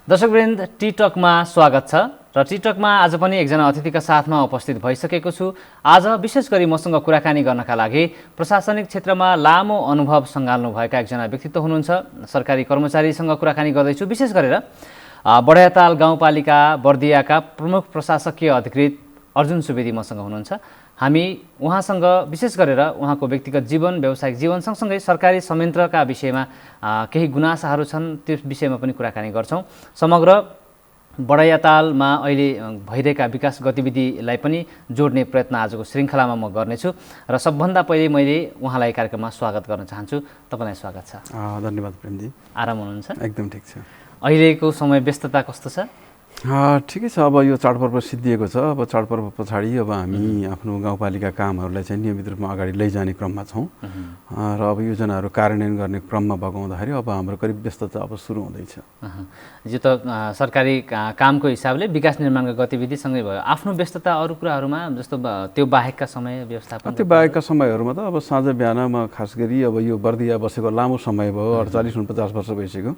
दर्शकवृन्द टिकटकमा स्वागत छ र टिकटकमा आज पनि एकजना अतिथिका साथमा उपस्थित भइसकेको छु। आज विशेष गरी मसँग कुराकानी गर्नका लागि प्रशासनिक क्षेत्रमा लामो अनुभव सँगाल्नु भएका एकजना व्यक्तित्व हुनुहुन्छ। सरकारी कर्मचारीसँग कुराकानी गर्दैछु। विशेष गरेर बडायाताल गाउँपालिका बर्दियाका प्रमुख प्रशासकीय अधिकृत अर्जुन सुवेदी मसँग हुनुहुन्छ। हामी उहाँसँग विशेष गरेर उहाँको व्यक्तिगत जीवन, व्यावसायिक जीवन सँगसँगै सरकारी संयन्त्रका विषयमा केही गुनासाहरू छन्, त्यस विषयमा पनि कुराकानी गर्छौँ। समग्र बडायातालमा अहिले भइरहेका विकास गतिविधिलाई पनि जोड्ने प्रयत्न आजको श्रृङ्खलामा म गर्नेछु र सबभन्दा पहिले मैले उहाँलाई कार्यक्रममा स्वागत गर्न चाहन्छु। तपाईँलाई स्वागत छ। धन्यवाद प्रेमजी। आराम हुनुहुन्छ? एकदम ठिक छ। अहिलेको समय व्यस्तता कस्तो छ? ठिकै छ। अब यो चाडपर्व सिद्धिएको छ। अब चाडपर्व पछाडि अब हामी आफ्नो गाउँपालिका कामहरूलाई चाहिँ नियमित रूपमा अगाडि लैजाने क्रममा छौँ र अब योजनाहरू कार्यान्वयन गर्ने क्रममा भएको हुँदाखेरि अब हाम्रो करिब व्यस्तता अब सुरु हुँदैछ। यो त सरकारी कामको हिसाबले विकास निर्माणका गतिविधिसँगै भयो। आफ्नो व्यस्तता अरू कुराहरूमा जस्तो त्यो बाहेकका समय व्यवस्थापन? त्यो बाहेकका समयहरूमा त अब साँझ बिहान म खास गरी अब यो बर्दिया बसेको लामो समय भयो, 48-49 वर्ष भइसक्यो।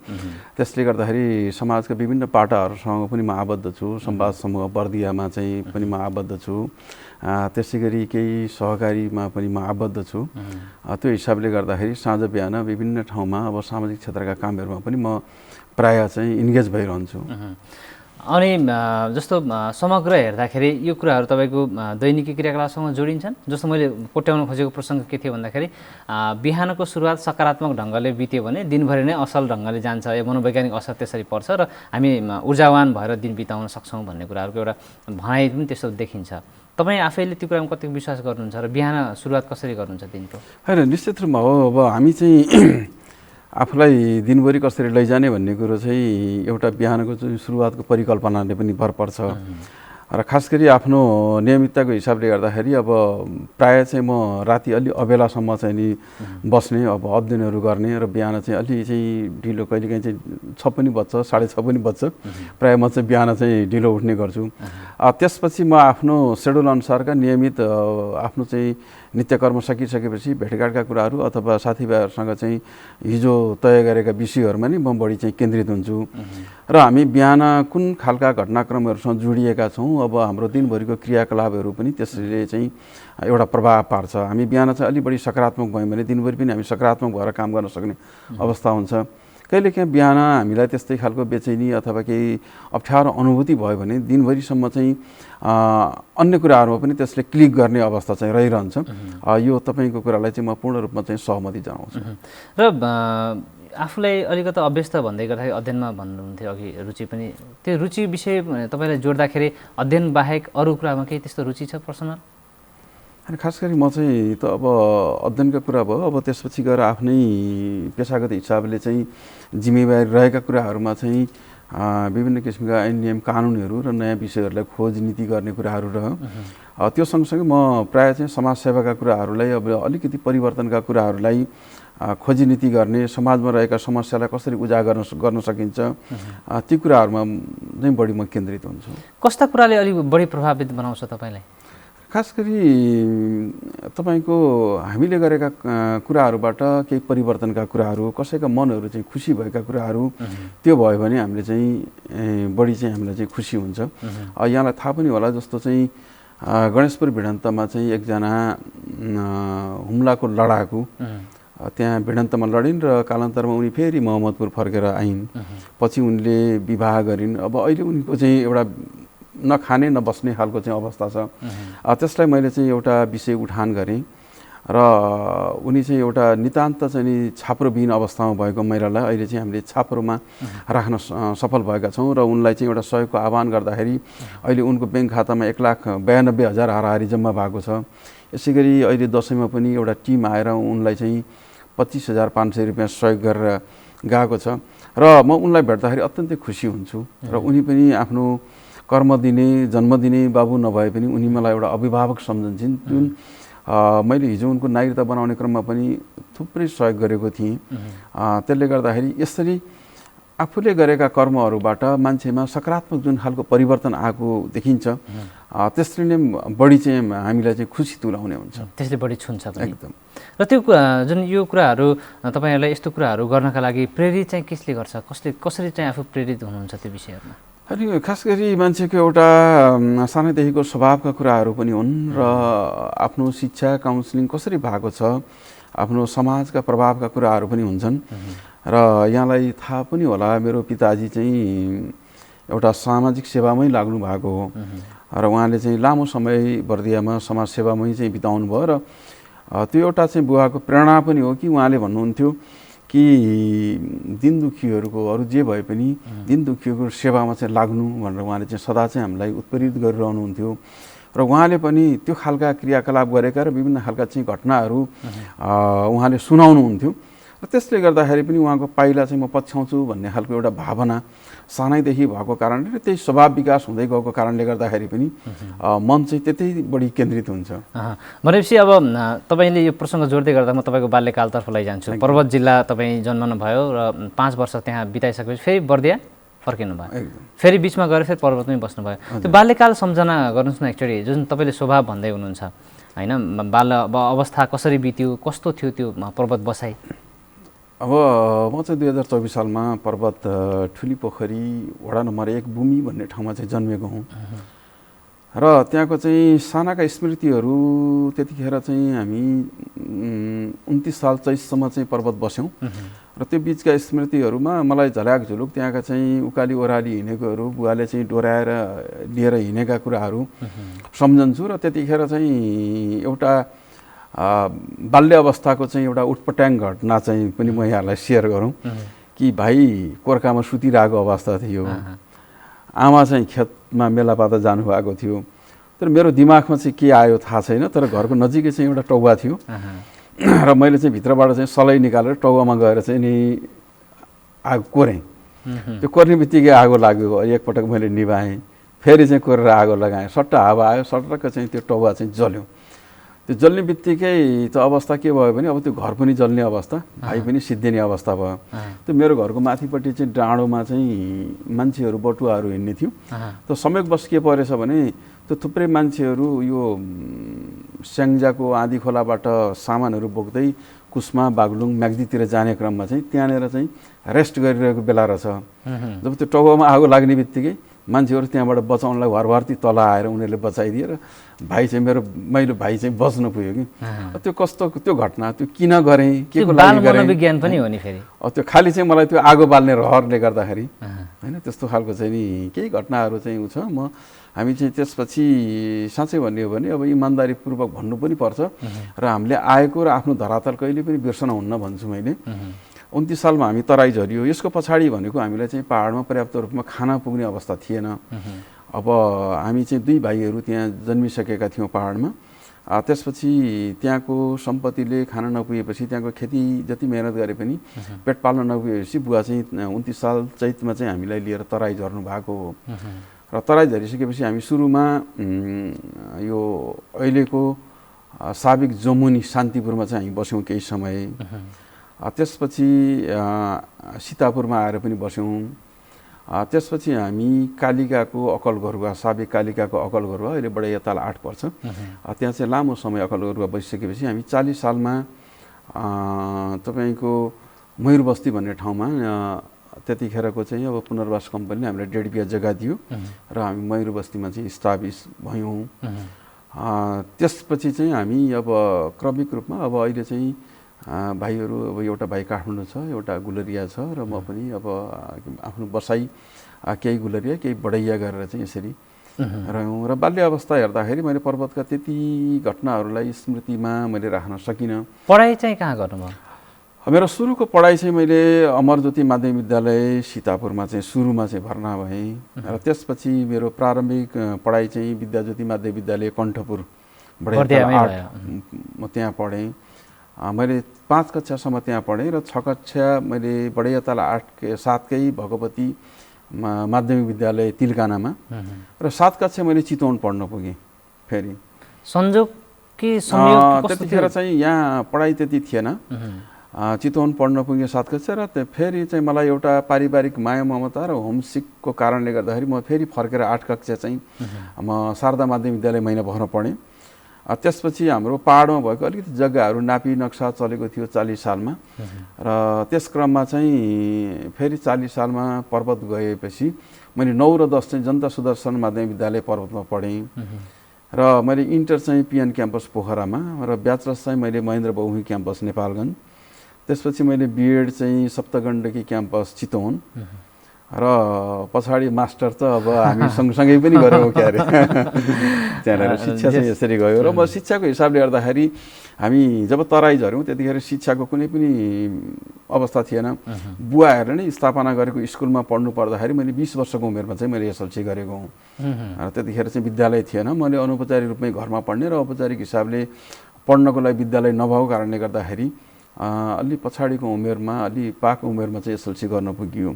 त्यसले गर्दाखेरि समाजका विभिन्न पाटाहरूसँग पनि म आबद्ध छु। संवाद समूह बर्दियामा चाहिँ पनि म आबद्ध छु। त्यसै गरी केही सहकारीमा पनि म आबद्ध छु। त्यो हिसाबले गर्दाखेरि साँझ बिहान विभिन्न ठाउँमा अब सामाजिक क्षेत्रका कामहरूमा पनि म प्रायः चाहिँ इन्गेज भइरहन्छु। अनि जस्तो समग्र हेर्दाखेरि यो कुराहरू तपाईँको दैनिकी क्रियाकलापसँग जोडिन्छन्? जस्तो मैले कोट्याउन खोजेको प्रसङ्ग के थियो भन्दाखेरि बिहानको सुरुवात सकारात्मक ढङ्गले बित्यो भने दिनभरि नै असल ढङ्गले जान्छ, यो मनोवैज्ञानिक असर त्यसरी पर्छ र हामी ऊर्जावान भएर दिन बिताउन सक्छौँ भन्ने कुराहरूको एउटा भनाइ पनि त्यस्तो देखिन्छ। तपाईँ आफैले त्यो कुरामा कतिको विश्वास गर्नुहुन्छ र बिहान सुरुवात कसरी गर्नुहुन्छ दिनको? होइन, निश्चित रूपमा हो। अब हामी चाहिँ आफूलाई दिनभरि कसरी लैजाने भन्ने कुरो चाहिँ एउटा बिहानको चाहिँ सुरुवातको परिकल्पनाले पनि भर पर्छ र खास गरी आफ्नो नियमितताको हिसाबले गर्दाखेरि अब प्रायः चाहिँ म राति अलि अबेलासम्म चाहिँ नि बस्ने, अब अध्ययनहरू गर्ने र बिहान चाहिँ अलि चाहिँ ढिलो, कहिलेकाहीँ चाहिँ 6 पनि बज्छ, 6:30 पनि बज्छ। प्रायः म चाहिँ बिहान चाहिँ ढिलो उठ्ने गर्छु। त्यसपछि म आफ्नो सेड्युल अनुसारका नियमित आफ्नो चाहिँ नित्यकर्म सकिसकेपछि भेटघाटका कुराहरू अथवा साथीभाइहरूसँग चाहिँ हिजो तय गरेका विषयहरूमा नि म बढी चाहिँ केन्द्रित हुन्छु र हामी बिहान कुन खालका घटनाक्रमहरूसँग जोडिएका छौँ, अब हाम्रो दिनभरिको क्रियाकलापहरू पनि त्यसले चाहिँ एउटा प्रभाव पार्छ। हामी बिहान चाहिँ अलि बढी सकारात्मक भयौँ भने दिनभरि पनि हामी सकारात्मक भएर काम गर्न सक्ने अवस्था हुन्छ। कहिलेकाहीँ बिहान हामीलाई त्यस्तै खालको बेचैनी अथवा केही अप्ठ्यारो अनुभूति भयो भने दिनभरिसम्म चाहिँ अन्य कुराहरूमा पनि त्यसले क्लिक गर्ने अवस्था चाहिँ रहिरहन्छ। यो तपाईँको कुरालाई चाहिँ म पूर्ण रूपमा चाहिँ सहमति जनाउँछु। र आफूलाई अलिकति अभ्यस्त भन्दै गर्दाखेरि अध्ययनमा भन्नुहुन्थ्यो अघि, रुचि पनि, त्यो रुचि विषय तपाईँलाई जोड्दाखेरि अध्ययन बाहेक अरू कुरामा केही त्यस्तो रुचि छ पर्सनल? अनि खास गरी म चाहिँ त अब अध्ययनका कुरा भयो, अब त्यसपछि गएर आफ्नै पेसागत हिसाबले चाहिँ जिम्मेवारी रहेका कुराहरूमा चाहिँ विभिन्न किसिमका ऐन नियम कानुनहरू र नयाँ विषयहरूलाई खोज नीति गर्ने कुराहरू रह्यो। त्यो सँगसँगै म प्रायः चाहिँ समाजसेवाका कुराहरूलाई, अब अलिकति परिवर्तनका कुराहरूलाई खोजी नीति गर्ने, समाजमा रहेका समस्यालाई कसरी उजागर गर्न सकिन्छ, ती कुराहरूमा चाहिँ बढी म केन्द्रित हुन्छु। कस्ता कुराले अलिक बढी प्रभावित बनाउँछ तपाईँलाई? खास गरी तपाईँको हामीले गरेका कुराहरूबाट केही परिवर्तनका कुराहरू, कसैका मनहरू चाहिँ खुसी भएका कुराहरू, त्यो भयो भने हामीले चाहिँ बढी चाहिँ हामीलाई चाहिँ खुसी हुन्छ। यहाँलाई थाहा पनि होला, जस्तो चाहिँ गणेशपुर भिडन्तमा चाहिँ एकजना हुम्लाको लडाकु त्यहाँ भिडन्तमा लडिन् र कालान्तरमा उनी फेरि मोहम्मदपुर फर्केर आइन्। पछि उनले विवाह गरिन्। अब अहिले उनको चाहिँ एउटा नखाने नबस्ने खालको चाहिँ अवस्था छ। त्यसलाई मैले चाहिँ एउटा विषय उठान गरेँ र उनी चाहिँ एउटा नितान्त चाहिँ नि छाप्रोविहीन अवस्थामा भएको महिलालाई अहिले चाहिँ हामीले छाप्रोमा राख्न सफल भएका छौँ र उनलाई चाहिँ एउटा सहयोगको आह्वान गर्दाखेरि अहिले उनको ब्याङ्क खातामा 1,92,000 हाराहारी जम्मा भएको छ। यसै गरी अहिले दसैँमा पनि एउटा टिम आएर उनलाई चाहिँ 25,500 रुपियाँ सहयोग गरेर गएको छ र म उनलाई भेट्दाखेरि अत्यन्तै खुसी हुन्छु र उनी पनि आफ्नो कर्म दिने, जन्म दिने बाबु नभए पनि उनी मलाई एउटा अभिभावक सम्झन्छन्, जुन मैले हिजो उनको नागरिकता बनाउने क्रममा पनि थुप्रै सहयोग गरेको थिएँ। त्यसले गर्दाखेरि यसरी आफूले गरेका कर्महरूबाट मान्छेमा सकारात्मक जुन खालको परिवर्तन आएको देखिन्छ त्यसले नै बढी चाहिँ हामीलाई चाहिँ खुसी तुल्याउने हुन्छ, त्यसले बढी छुन्छ पनि एकदम। र त्यो जुन यो कुराहरू तपाईँहरूलाई यस्तो कुराहरू गर्नका लागि प्रेरित चाहिँ कसले गर्छ, कसरी चाहिँ आफू प्रेरित हुनुहुन्छ त्यो विषयहरूमा? अनि खास गरी मान्छेको एउटा सानैदेखिको स्वभावका कुराहरू पनि हुन् र आफ्नो शिक्षा काउन्सिलिङ कसरी भएको छ, आफ्नो समाजका प्रभावका कुराहरू पनि हुन्छन्। र यहाँलाई थाहा पनि होला, मेरो पिताजी चाहिँ एउटा सामाजिक सेवामै लाग्नु भएको हो र उहाँले चाहिँ लामो समय बर्दियामा समाज सेवामै चाहिँ बिताउनु भयो र त्यो एउटा चाहिँ बुवाको प्रेरणा पनि हो कि उहाँले भन्नुहुन्थ्यो कि दिन दुखीहरूको अरू जे भए पनि दिन दुखीहरूको सेवामा चाहिँ लाग्नु भनेर उहाँले चाहिँ सदा चाहिँ हामीलाई उत्प्रेरित गरिरहनुहुन्थ्यो र उहाँले पनि त्यो खालका क्रियाकलाप गरेका र विभिन्न खालका चाहिँ घटनाहरू उहाँले सुनाउनुहुन्थ्यो र त्यसले गर्दाखेरि पनि उहाँको पाइला चाहिँ म पछ्याउँछु भन्ने खालको एउटा भावना सानैदेखि भएको कारणले र त्यही स्वभाव विकास हुँदै गएको कारणले गर्दाखेरि पनि मन चाहिँ त्यतै बढी केन्द्रित हुन्छ। भनेपछि अब तपाईँले यो प्रसङ्ग जोड्दै गर्दा म तपाईँको बाल्यकालतर्फ लैजान्छु। पर्वत जिल्ला तपाईँ जन्मनु भयो र 5 वर्ष त्यहाँ बिताइसकेपछि फेरि बर्दिया फर्किनु भयो, फेरि बिचमा गएर फेरि पर्वतमै बस्नुभयो। त्यो बाल्यकाल सम्झना गर्नुहोस् न एकचोटि, जुन तपाईँले स्वभाव भन्दै हुनुहुन्छ होइन, बाल्य अवस्था कसरी बित्यो, कस्तो थियो त्यो पर्वत बसाइ? अब म चाहिँ 2024 सालमा पर्वत ठुली पोखरी वडा नम्बर 1 भूमि भन्ने ठाउँमा चाहिँ जन्मेको हुँ र त्यहाँको चाहिँ सानाका स्मृतिहरू त्यतिखेर चाहिँ हामी 29 साल चैतसम्म चाहिँ पर्वत बस्यौँ र त्यो बिचका स्मृतिहरूमा मलाई झल्याक झुलुक त्यहाँका चाहिँ उकाली ओह्राली हिँडेकोहरू, बुवाले चाहिँ डोराएर लिएर हिँडेका कुराहरू सम्झन्छु र त्यतिखेर चाहिँ एउटा बाल्य अवस्थाको चाहिँ एउटा उटपट्याङ घटना चाहिँ पनि म यहाँलाई सेयर गरौँ कि भाइ कोर्कामा सुतिरहेको अवस्था थियो, आमा चाहिँ खेतमा मेलापाता जानुभएको थियो, तर मेरो दिमागमा चाहिँ के आयो थाहा छैन, तर घरको नजिकै चाहिँ एउटा टौवा थियो र मैले चाहिँ भित्रबाट चाहिँ सलाई निकालेर टौवामा गएर चाहिँ नि आगो कोरेँ। त्यो कोर्ने बित्तिकै आगो लाग्यो, एकपटक मैले निभाएँ, फेरि चाहिँ कोरेर आगो लगाएँ, सट्ट हावा आयो, सट्टक्क चाहिँ त्यो टौवा चाहिँ जल्यो। त्यो जल्ने बित्तिकै त अवस्था के भयो भने अब त्यो घर पनि जल्ने अवस्था, भाइ पनि सिद्धिने अवस्था भयो। त्यो मेरो घरको माथिपट्टि चाहिँ डाँडोमा चाहिँ मान्छेहरू बटुवाहरू हिँड्ने थियो। त संयोगवश के परेछ भने त्यो थुप्रै मान्छेहरू यो स्याङ्जाको आँधी खोलाबाट सामानहरू बोक्दै कुस्मा बागलुङ म्याग्दीतिर जाने क्रममा चाहिँ त्यहाँनिर चाहिँ रेस्ट गरिरहेको बेला रहेछ। जब त्यो टौवामा आगो लाग्ने बित्तिकै मान्छेहरू त्यहाँबाट बचाउनलाई घरभर्ती तल आएर उनीहरूले बचाइदिए र भाइ चाहिँ मेरो भाइ चाहिँ बच्न पुग्यो कि। त्यो कस्तो त्यो घटना, त्यो किन गरेँ, के को लागि गरेँ, विज्ञान पनि हो नि फेरि। त्यो खालि चाहिँ मलाई त्यो आगो बाल्ने रहरले गर्दाखेरि होइन त्यस्तो खालको चाहिँ नि केही घटनाहरू चाहिँ छ। हामी चाहिँ त्यसपछि साँच्चै भन्ने हो भने अब इमान्दारीपूर्वक भन्नु पनि पर्छ र हामीले आएको र आफ्नो धरातल कहिले पनि बिर्सन हुन्न भन्छु मैले। 29 सालमा हामी तराई झरियो। यसको पछाडि भनेको हामीलाई चाहिँ पहाडमा पर्याप्त रूपमा खाना पुग्ने अवस्था थिएन। अब हामी चाहिँ 2 भाइहरू त्यहाँ जन्मिसकेका थियौँ पहाडमा। त्यसपछि त्यहाँको सम्पत्तिले खान नपुगेपछि त्यहाँको खेती जति मेहनत गरे पनि पेट पाल्न नपुगेपछि बुवा चाहिँ 29 साल चैतमा चाहिँ हामीलाई लिएर तराई झर्नु भएको हो। र तराई झरिसकेपछि हामी सुरुमा यो अहिलेको साबिक जमुनी शान्तिपुरमा चाहिँ हामी बस्यौँ केही समय। त्यसपछि सीतापुरमा आएर पनि बस्यौँ। त्यसपछि हामी कालिकाको अकलघरुवा, साबिक कालिकाको अकलघरुवा, अहिले बडैयाताल 8 पर्छ, त्यहाँ चाहिँ लामो समय अकलघरुवा बसिसकेपछि हामी 40 सालमा तपाईँको मयूरबस्ती भन्ने ठाउँमा त्यतिखेरको चाहिँ अब पुनर्वास कम्पनीले हामीलाई 1.5 बिघा जग्गा दियो र हामी मयूरबस्तीमा चाहिँ इस्टाब्लिस भयौँ। त्यसपछि चाहिँ हामी अब क्रमिक रूपमा अब अहिले चाहिँ भाइहरू, अब एउटा भाइ काठमाडौँ छ, एउटा गुलरिया छ र म पनि अब आफ्नो बसाइ केही गुलरिया केही बडैया गरेर चाहिँ यसरी रह्यौँ। र बाल्य अवस्था हेर्दाखेरि मैले पर्वतका त्यति घटनाहरूलाई स्मृतिमा मैले राख्न सकिनँ। पढाइ चाहिँ कहाँ गर्नुभयो? मेरो सुरुको पढाइ चाहिँ मैले अमरज्योति माध्यमिक विद्यालय सीतापुरमा चाहिँ सुरुमा चाहिँ भर्ना भएँ र त्यसपछि मेरो प्रारम्भिक पढाइ चाहिँ विद्याज्योति माध्यमिक विद्यालय कण्ठपुर म त्यहाँ पढेँ। मैले 5 कक्षासम्म त्यहाँ पढेँ र 6 कक्षा मैले बडैयाताल 7कै भगवती माध्यमिक विद्यालय तिलकानामा र 7 कक्षा मैले चितवन पढ्न पुगेँ। फेरि संयोग कि संयोग त्यतिखेर चाहिँ यहाँ पढाइ त्यति थिएन। चितवन पढ्न पुगेँ 7 कक्षा र फेरि चाहिँ मलाई एउटा पारिवारिक माया ममता र होमसिकको कारणले गर्दाखेरि म फेरि फर्केर 8 कक्षा चाहिँ म शारदा माध्यमिक विद्यालय मैनापखरमा पढेँ। त्यसपछि हाम्रो पहाडमा भएको अलिकति जग्गाहरू नापी नक्सा चलेको थियो 40 सालमा र त्यस क्रममा चाहिँ फेरि 40 सालमा पर्वत गएपछि मैले 9 र 10 चाहिँ जनता सुदर्शन माध्यमिक विद्यालय पर्वतमा पढेँ र मैले इन्टर चाहिँ पिएन क्याम्पस पोखरामा र ब्याचलर्स चाहिँ मैले महेन्द्र बहुमुखी क्याम्पस नेपालगञ्ज। त्यसपछि मैले बिएड चाहिँ सप्तगण्डकी क्याम्पस चितवन र पछाडि मास्टर त अब हामी सँगसँगै पनि गऱ्यौँ क्या अरे त्यहाँनिर शिक्षा चाहिँ यसरी गयो र म शिक्षाको हिसाबले गर्दाखेरि हामी जब तराई झऱ्यौँ त्यतिखेर शिक्षाको कुनै पनि अवस्था थिएन। बुवाहरूले नै स्थापना गरेको स्कुलमा पढ्नु पर्दाखेरि मैले 20 वर्षको उमेरमा चाहिँ मैले एसएलसी गरेको हुँ र त्यतिखेर चाहिँ विद्यालय थिएन। मैले अनौपचारिक रूपमै घरमा पढ्ने र औपचारिक हिसाबले पढ्नको लागि विद्यालय नभएको कारणले गर्दाखेरि अलि पछाडिको उमेरमा अलि पाको उमेरमा चाहिँ एसएलसी गर्न पुगियो।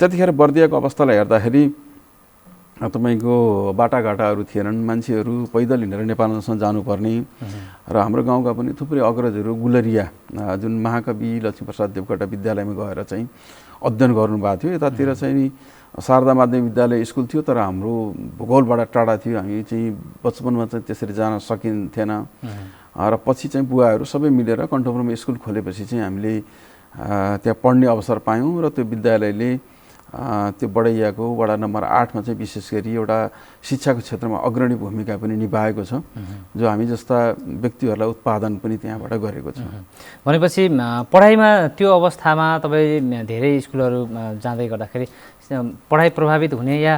त्यतिखेर बर्दियाको अवस्थालाई हेर्दाखेरि तपाईँको बाटाघाटाहरू थिएनन्, मान्छेहरू पैदल हिँडेर नेपालसम्म जानुपर्ने र हाम्रो गाउँका पनि थुप्रै अग्रजहरू गुलरिया जुन महाकवि लक्ष्मीप्रसाद देवकोटा विद्यालयमा गएर चाहिँ अध्ययन गर्नुभएको थियो। यतातिर चाहिँ शारदा माध्यमिक विद्यालय स्कुल थियो तर हाम्रो भूगोलबाट टाढा थियो, हामी चाहिँ बचपनमा चाहिँ त्यसरी जान सकिन्थेन र पछि चाहिँ बुवाहरू सबै मिलेर कण्ठपुरमा स्कुल खोलेपछि चाहिँ हामीले त्यहाँ पढ्ने अवसर पायौँ र त्यो विद्यालयले त्यो बडैयाको वडा नम्बर 8 मा चाहिँ विशेष गरी एउटा शिक्षाको क्षेत्रमा अग्रणी भूमिका पनि निभाएको छ, जो हामी जस्ता व्यक्तिहरूलाई उत्पादन पनि त्यहाँबाट गरेको छ। भनेपछि पढाइमा त्यो अवस्थामा तपाईँ धेरै स्कुलहरू जाँदै गर्दाखेरि पढाइ प्रभावित हुने या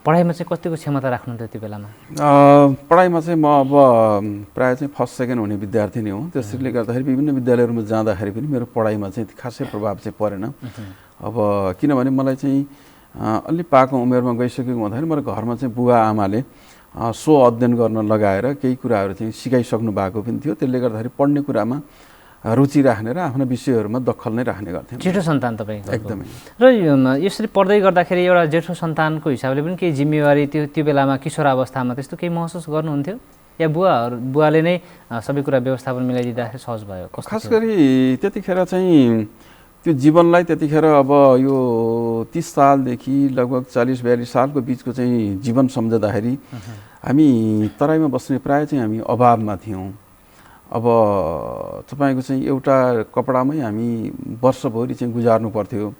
पढाइमा चाहिँ कतिको क्षमता राख्नुहुन्थ्यो त्यो बेलामा? पढाइमा चाहिँ म अब प्रायः चाहिँ फर्स्ट सेकेन्ड हुने विद्यार्थी नै हुँ। त्यसैले गर्दाखेरि विभिन्न विद्यालयहरूमा जाँदाखेरि पनि मेरो पढाइमा चाहिँ खासै प्रभाव चाहिँ परेन। अब किनभने मलाई चाहिँ अलि पाको उमेरमा गइसकेको हुँदाखेरि मेरो घरमा चाहिँ बुवा आमाले सो अध्ययन गर्न लगाएर केही कुराहरू चाहिँ सिकाइसक्नु भएको पनि थियो। त्यसले गर्दाखेरि पढ्ने कुरामा रुचि राख्ने र आफ्ना विषयहरूमा दखल नै राख्ने गर्थेँ। जेठो सन्तान तपाईँ? एकदमै। र यसरी पढ्दै गर्दाखेरि एउटा जेठो सन्तानको हिसाबले पनि केही जिम्मेवारी त्यो बेलामा किशोर अवस्थामा त्यस्तो केही महसुस गर्नुहुन्थ्यो या बुवाले नै सबै कुरा व्यवस्थापन मिलाइदिँदाखेरि सहज भयो? खास गरी त्यतिखेर चाहिँ त्यो जीवनलाई त्यतिखेर अब यो 30 सालदेखि लगभग 40-42 सालको बिचको चाहिँ जीवन सम्झँदाखेरि हामी तराईमा बस्ने प्रायः चाहिँ हामी अभावमा थियौँ। अब तपाईँको चाहिँ एउटा कपडामै हामी वर्षभरि चाहिँ गुजार्नु पर्थ्यो।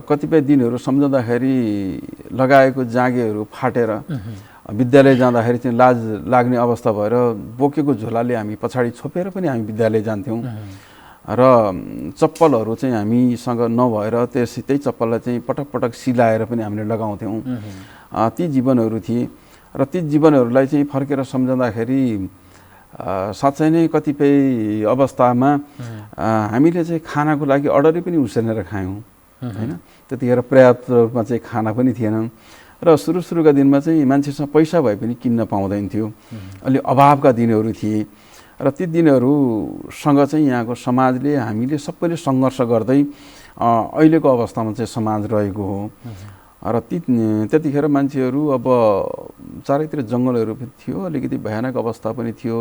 कतिपय दिनहरू सम्झँदाखेरि लगाएको जाँगेहरू फाटेर विद्यालय जाँदाखेरि चाहिँ लाज लाग्ने अवस्था भएर बोकेको झोलाले हामी पछाडि छोपेर पनि हामी विद्यालय जान्थ्यौँ र चप्पलहरू चाहिँ हामीसँग नभएर त्यही चप्पललाई चाहिँ पटक पटक सिलाएर पनि हामीले लगाउँथ्यौँ। ती जीवनहरू थिए र ती जीवनहरूलाई चाहिँ फर्केर सम्झँदाखेरि साँच्चै नै कतिपय अवस्थामा हामीले चाहिँ खानाको लागि अर्डरै पनि उसिनेर खायौँ हैन। त्यतिखेर पर्याप्त रूपमा चाहिँ खाना पनि थिएन र सुरुका दिनमा चाहिँ मान्छेसँग पैसा भए पनि किन्न पाउँदैन थियो। अलि अभावका दिनहरू थिए र ती दिनहरूसँग चाहिँ यहाँको समाजले हामीले सबैले सङ्घर्ष गर्दै अहिलेको अवस्थामा चाहिँ समाज रहेको हो। र त्यतिखेर मान्छेहरू अब चारैतिर जङ्गलहरू पनि थियो, अलिकति भयानक अवस्था पनि थियो,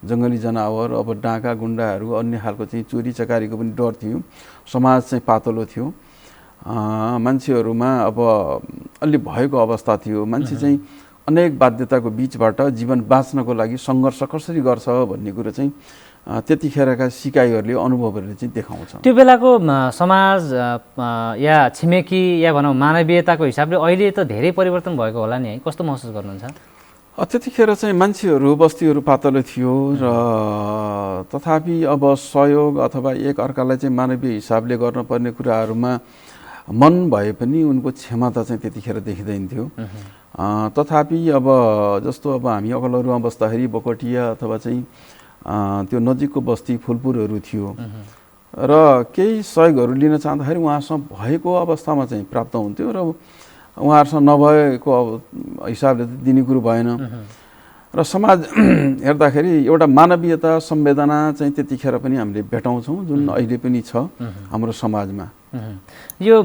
जङ्गली जनावर, अब डाँका गुन्डाहरू अन्य खालको चाहिँ चोरी चकारीको पनि डर थियो, समाज चाहिँ पातलो थियो, मान्छेहरूमा अब अलि भएको अवस्था थियो। मान्छे चाहिँ अनेक बाध्यताको बिचबाट जीवन बाँच्नको लागि सङ्घर्ष कसरी गर्छ भन्ने कुरो चाहिँ त्यतिखेरका सिकाइहरूले अनुभवहरूले चाहिँ देखाउँछ। त्यो बेलाको समाज या छिमेकी या भनौँ मानवीयताको हिसाबले अहिले त धेरै परिवर्तन भएको होला नि है, कस्तो महसुस गर्नुहुन्छ? त्यतिखेर चाहिँ मान्छेहरू बस्तीहरू पातलो थियो र तथापि अब सहयोग अथवा एक अर्कालाई चाहिँ मानवीय हिसाबले गर्नुपर्ने कुराहरूमा मन भए पनि उनको क्षमता चाहिँ त्यतिखेर देखिँदैन थियो। तथापि अब जस्तो अब हामी अकलहरूमा बस्दाखेरि बकोटिया अथवा चाहिँ त्यो नजिकको बस्ती फुलपुरहरू थियो र केही सहयोगहरू लिन चाहँदाखेरि उहाँसँग भएको अवस्थामा चाहिँ प्राप्त हुन्थ्यो र उहाँहरूसँग नभएको हिसाबले त दिने कुरो भएन। र समाज हेर्दाखेरि एउटा मानवीयता संवेदना चाहिँ त्यतिखेर पनि हामीले भेटाउँछौँ जुन अहिले पनि छ हाम्रो समाजमा। यो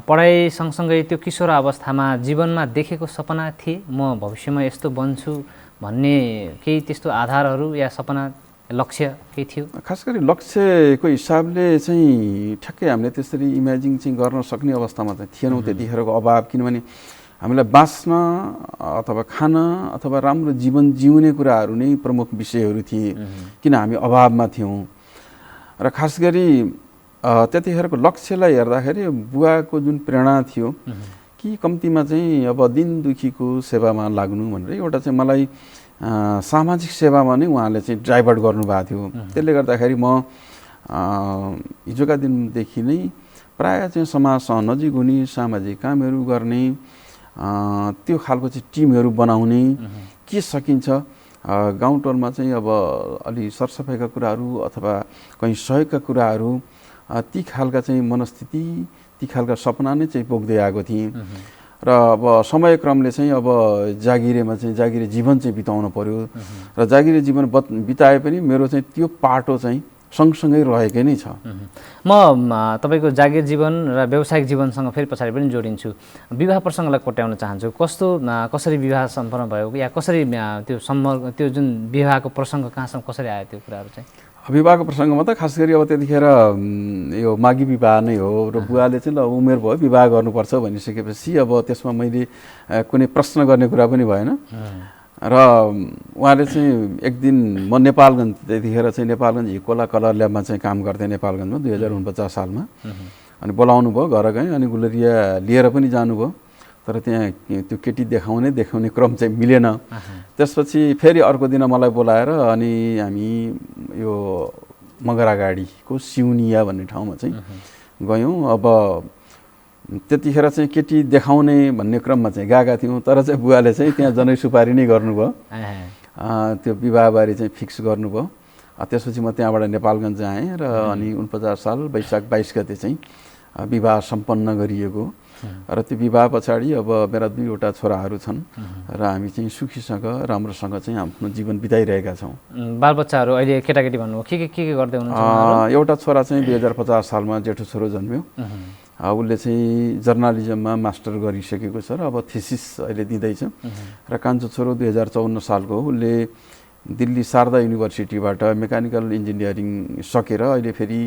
पढाइ सँगसँगै त्यो किशोर अवस्थामा जीवनमा देखेको सपना थिए, म भविष्यमा यस्तो बन्छु भन्ने केही त्यस्तो आधारहरू या सपना लक्ष्य के थियो? खास गरी लक्ष्यको हिसाबले चाहिँ ठ्याक्कै हामीले त्यसरी इमेजिन चाहिँ गर्न सक्ने अवस्थामा चाहिँ थिएनौँ त्यतिखेरको अभाव। किनभने हामीलाई बाँच्न अथवा खान अथवा राम्रो जीवन जिउने कुराहरू नै प्रमुख विषयहरू थिए, किन हामी अभावमा थियौँ। र खास गरी त्यतिखेरको लक्ष्यलाई हेर्दाखेरि बुवाको जुन प्रेरणा थियो कि कम्तीमा चाहिँ अब दिन दुखीको सेवामा लाग्नु भनेर एउटा चाहिँ मलाई सामाजिक सेवामा नै उहाँले चाहिँ डाइभर्ट गर्नुभएको थियो। त्यसले गर्दाखेरि म हिजोका दिनदेखि नै प्रायः चाहिँ समाजसँग नजिक हुने, सामाजिक कामहरू गर्ने, त्यो खालको चाहिँ टिमहरू बनाउने, के सकिन्छ गाउँटोलमा चाहिँ अब अलि सरसफाइका कुराहरू अथवा कहीँ सहयोगका कुराहरू, ती खालका चाहिँ मनस्थिति, ती खालका सपना नै चाहिँ पोख्दै आएको थिएँ। र अब समयक्रमले चाहिँ अब जागिरेमा चाहिँ जागिरे जीवन चाहिँ बिताउनु पर्यो र जागिरे जीवन बिताए पनि मेरो चाहिँ त्यो पाटो चाहिँ सँगसँगै रहेकै नै छ। म तपाईँको जागिर जीवन र व्यावसायिक जीवनसँग फेरि पछाडि पनि जोडिन्छु। विवाह प्रसङ्गलाई कोट्याउन चाहन्छु। कसरी विवाह सम्पन्न भयो या कसरी त्यो जुन विवाहको प्रसङ्ग कहाँसम्म कसरी आयो त्यो कुराहरू चाहिँ? विवाहको प्रसङ्गमा त खास गरी अब त्यतिखेर यो माघी विवाह नै हो र बुवाले चाहिँ ल उमेर भयो विवाह गर्नुपर्छ भनिसकेपछि अब त्यसमा मैले कुनै प्रश्न गर्ने कुरा पनि भएन। र उहाँले चाहिँ एक दिन म नेपालगञ्ज, त्यतिखेर चाहिँ नेपालगञ्ज हिकोला कलर ल्याबमा चाहिँ काम गर्थेँ नेपालगञ्जमा 2049 सालमा। अनि बोलाउनु भयो, घर गएँ, अनि गुलरिया लिएर पनि जानुभयो। तर त्यहाँ त्यो केटी देखाउने क्रम चाहिँ मिलेन। त्यसपछि फेरि अर्को दिन मलाई बोलाएर अनि हामी यो मगरागाडीको सिउनिया भन्ने ठाउँमा चाहिँ गयौँ। अब त्यतिखेर चाहिँ केटी देखाउने भन्ने क्रममा चाहिँ गएका थियौँ, तर चाहिँ बुवाले चाहिँ त्यहाँ जनै सुपारी नै गर्नुभयो, त्यो विवाहबारे चाहिँ फिक्स गर्नुभयो। त्यसपछि म त्यहाँबाट नेपालगञ्ज आएँ र अनि 49 साल वैशाख 22 गते चाहिँ विवाह सम्पन्न गरिएको। र त्यो विवाह पछाडि अब मेरा 2वटा छोराहरू छन् र हामी चाहिँ सुखीसँग राम्रोसँग चाहिँ आफ्नो जीवन बिताइरहेका छौँ। बालबच्चाहरू अहिले केटाकेटी भन्नुभयो, के गर्दै हुनुहुन्छ? एउटा छोरा चाहिँ 2050 सालमा जेठो छोरो जन्म्यो। उसले चाहिँ जर्नालिजममा मास्टर गरिसकेको छ र अब थेसिस अहिले दिँदैछ। र कान्छो छोरो 2054 सालको हो। उसले दिल्ली शारदा युनिभर्सिटीबाट मेकानिकल इन्जिनियरिङ सकेर अहिले फेरि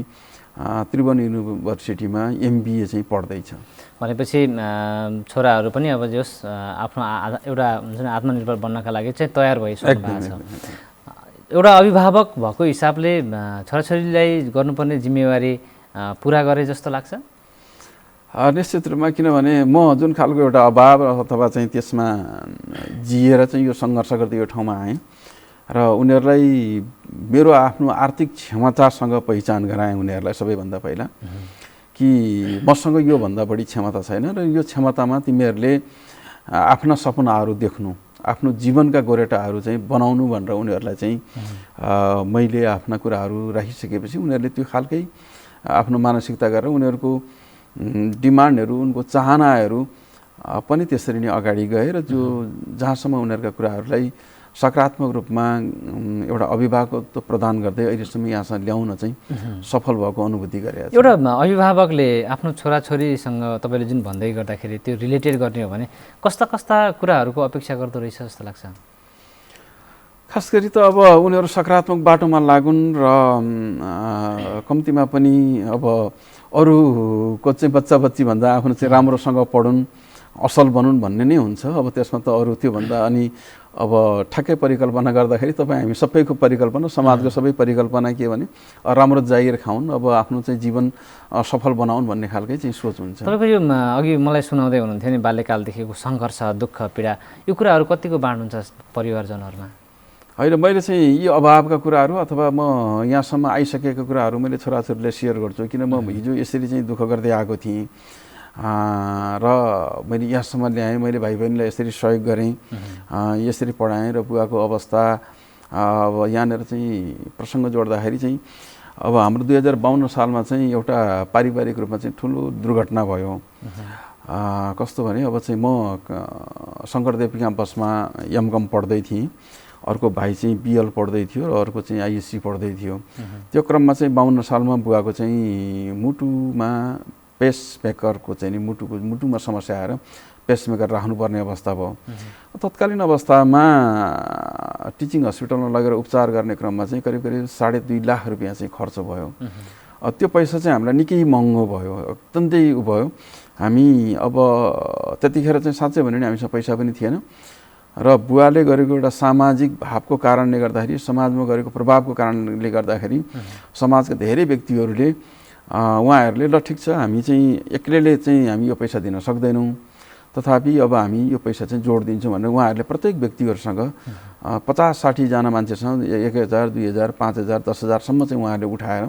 त्रिभुवन युनिभर्सिटीमा MBA चाहिँ पढ्दैछ। भनेपछि छोराहरू पनि अब जस आफ्नो एउटा हुन्छ नि आत्मनिर्भर बन्नका लागि चाहिँ तयार भइसक्नु भएको छ। एउटा अभिभावक भएको हिसाबले छोराछोरीलाई गर्नुपर्ने जिम्मेवारी पुरा गरे जस्तो लाग्छ? निश्चित रूपमा, किनभने म जुन खालको एउटा अभाव अथवा चाहिँ त्यसमा जिएर चाहिँ यो सङ्घर्ष गर्दै यो ठाउँमा आएँ र उनीहरूलाई मेरो आफ्नो आर्थिक क्षमतासँग पहिचान गराएँ उनीहरूलाई सबैभन्दा पहिला, कि मसँग योभन्दा बढी क्षमता छैन र यो क्षमतामा तिमीहरूले आफ्ना सपनाहरू देख्नु, आफ्नो जीवनका गोरेटाहरू चाहिँ बनाउनु भनेर उनीहरूलाई चाहिँ मैले आफ्ना कुराहरू राखिसकेपछि उनीहरूले त्यो खालकै आफ्नो मानसिकता गरेर उनीहरूको डिमान्डहरू, उनको चाहनाहरू पनि त्यसरी नै अगाडि गए र जो जहाँसम्म उनीहरूका कुराहरूलाई सकारात्मक रूपमा एउटा अभिभावकत्व प्रदान गर्दै अहिलेसम्म यहाँसम्म ल्याउन चाहिँ सफल भएको अनुभूति गरेको छ। एउटा अभिभावकले आफ्नो छोराछोरीसँग तपाईँले जुन भन्दै गर्दाखेरि त्यो रिलेटेड गर्ने हो भने कस्ता कुराहरूको अपेक्षा गर्दो रहेछ जस्तो लाग्छ? खास गरी त अब उनीहरू सकारात्मक बाटोमा लागुन् र कम्तीमा पनि अब अरूको चाहिँ बच्चा-बच्ची भन्दा आफ्नो चाहिँ राम्रोसँग पढुन्, असल बनुन् भन्ने नै हुन्छ। अब त्यसमा त अरू त्योभन्दा अनि अब ठ्याक्कै परिकल्पना गर्दाखेरि हामी सबैको परिकल्पना, समाजको सबै परिकल्पना के भने राम्रो जागिर खाउन्, अब आफ्नो चाहिँ जीवन सफल बनाउन् भन्ने खालकै चाहिँ सोच हुन्छ। तपाईँको यो अघि मलाई सुनाउँदै हुनुहुन्थ्यो नि बाल्यकालदेखिको सङ्घर्ष, दुःख, पीडा, यो कुराहरू कतिको बाँड्नुहुन्छ परिवारजनहरूमा? होइन, मैले चाहिँ यी अभावका कुराहरू अथवा म यहाँसम्म आइसकेका कुराहरू मैले छोराछोरीलाई सेयर गर्छु, किन म हिजो यसरी चाहिँ दुःख गर्दै आएको थिएँ र मैले यहाँसम्म ल्याएँ, मैले भाइ बहिनीलाई यसरी सहयोग गरेँ, यसरी पढाएँ र बुवाको अवस्था अब यहाँनिर चाहिँ प्रसङ्ग जोड्दाखेरि चाहिँ अब हाम्रो 2052 सालमा चाहिँ एउटा पारिवारिक रूपमा चाहिँ ठुलो दुर्घटना भयो। कस्तो भने अब चाहिँ म शङ्करदेव क्याम्पसमा एमकम पढ्दै थिएँ, अर्को भाइ चाहिँ BL पढ्दै थियो र अर्को चाहिँ ISC पढ्दै थियो। त्यो क्रममा चाहिँ 52 सालमा बुवाको चाहिँ मुटुमा पेसमेकरको चाहिँ मुटुमा समस्या आएर पेसमेकर राख्नुपर्ने अवस्था भयो। तत्कालीन अवस्थामा टिचिङ हस्पिटलमा लगेर उपचार गर्ने क्रममा चाहिँ करिब करिब 2.5 लाख रुपियाँ चाहिँ खर्च भयो। त्यो पैसा चाहिँ हामीलाई निकै महँगो भयो, अत्यन्तै भयो। हामी अब त्यतिखेर चाहिँ साँच्चै भन्यो भने हामीसँग पैसा पनि थिएन र बुवाले गरेको एउटा सामाजिक भावको कारणले गर्दाखेरि, समाजमा गरेको प्रभावको कारणले गर्दाखेरि समाजका धेरै व्यक्तिहरूले उहाँहरूले ल ठिक छ, हामी चाहिँ एक्लैले चाहिँ हामी यो पैसा दिन सक्दैनौँ, तथापि अब हामी यो पैसा चाहिँ जोड दिन्छौँ भनेर उहाँहरूले प्रत्येक व्यक्तिहरूसँग 50-60 जना मान्छेसँग 1000, 2000, 5000, 10,000सम्म चाहिँ उहाँहरूले उठाएर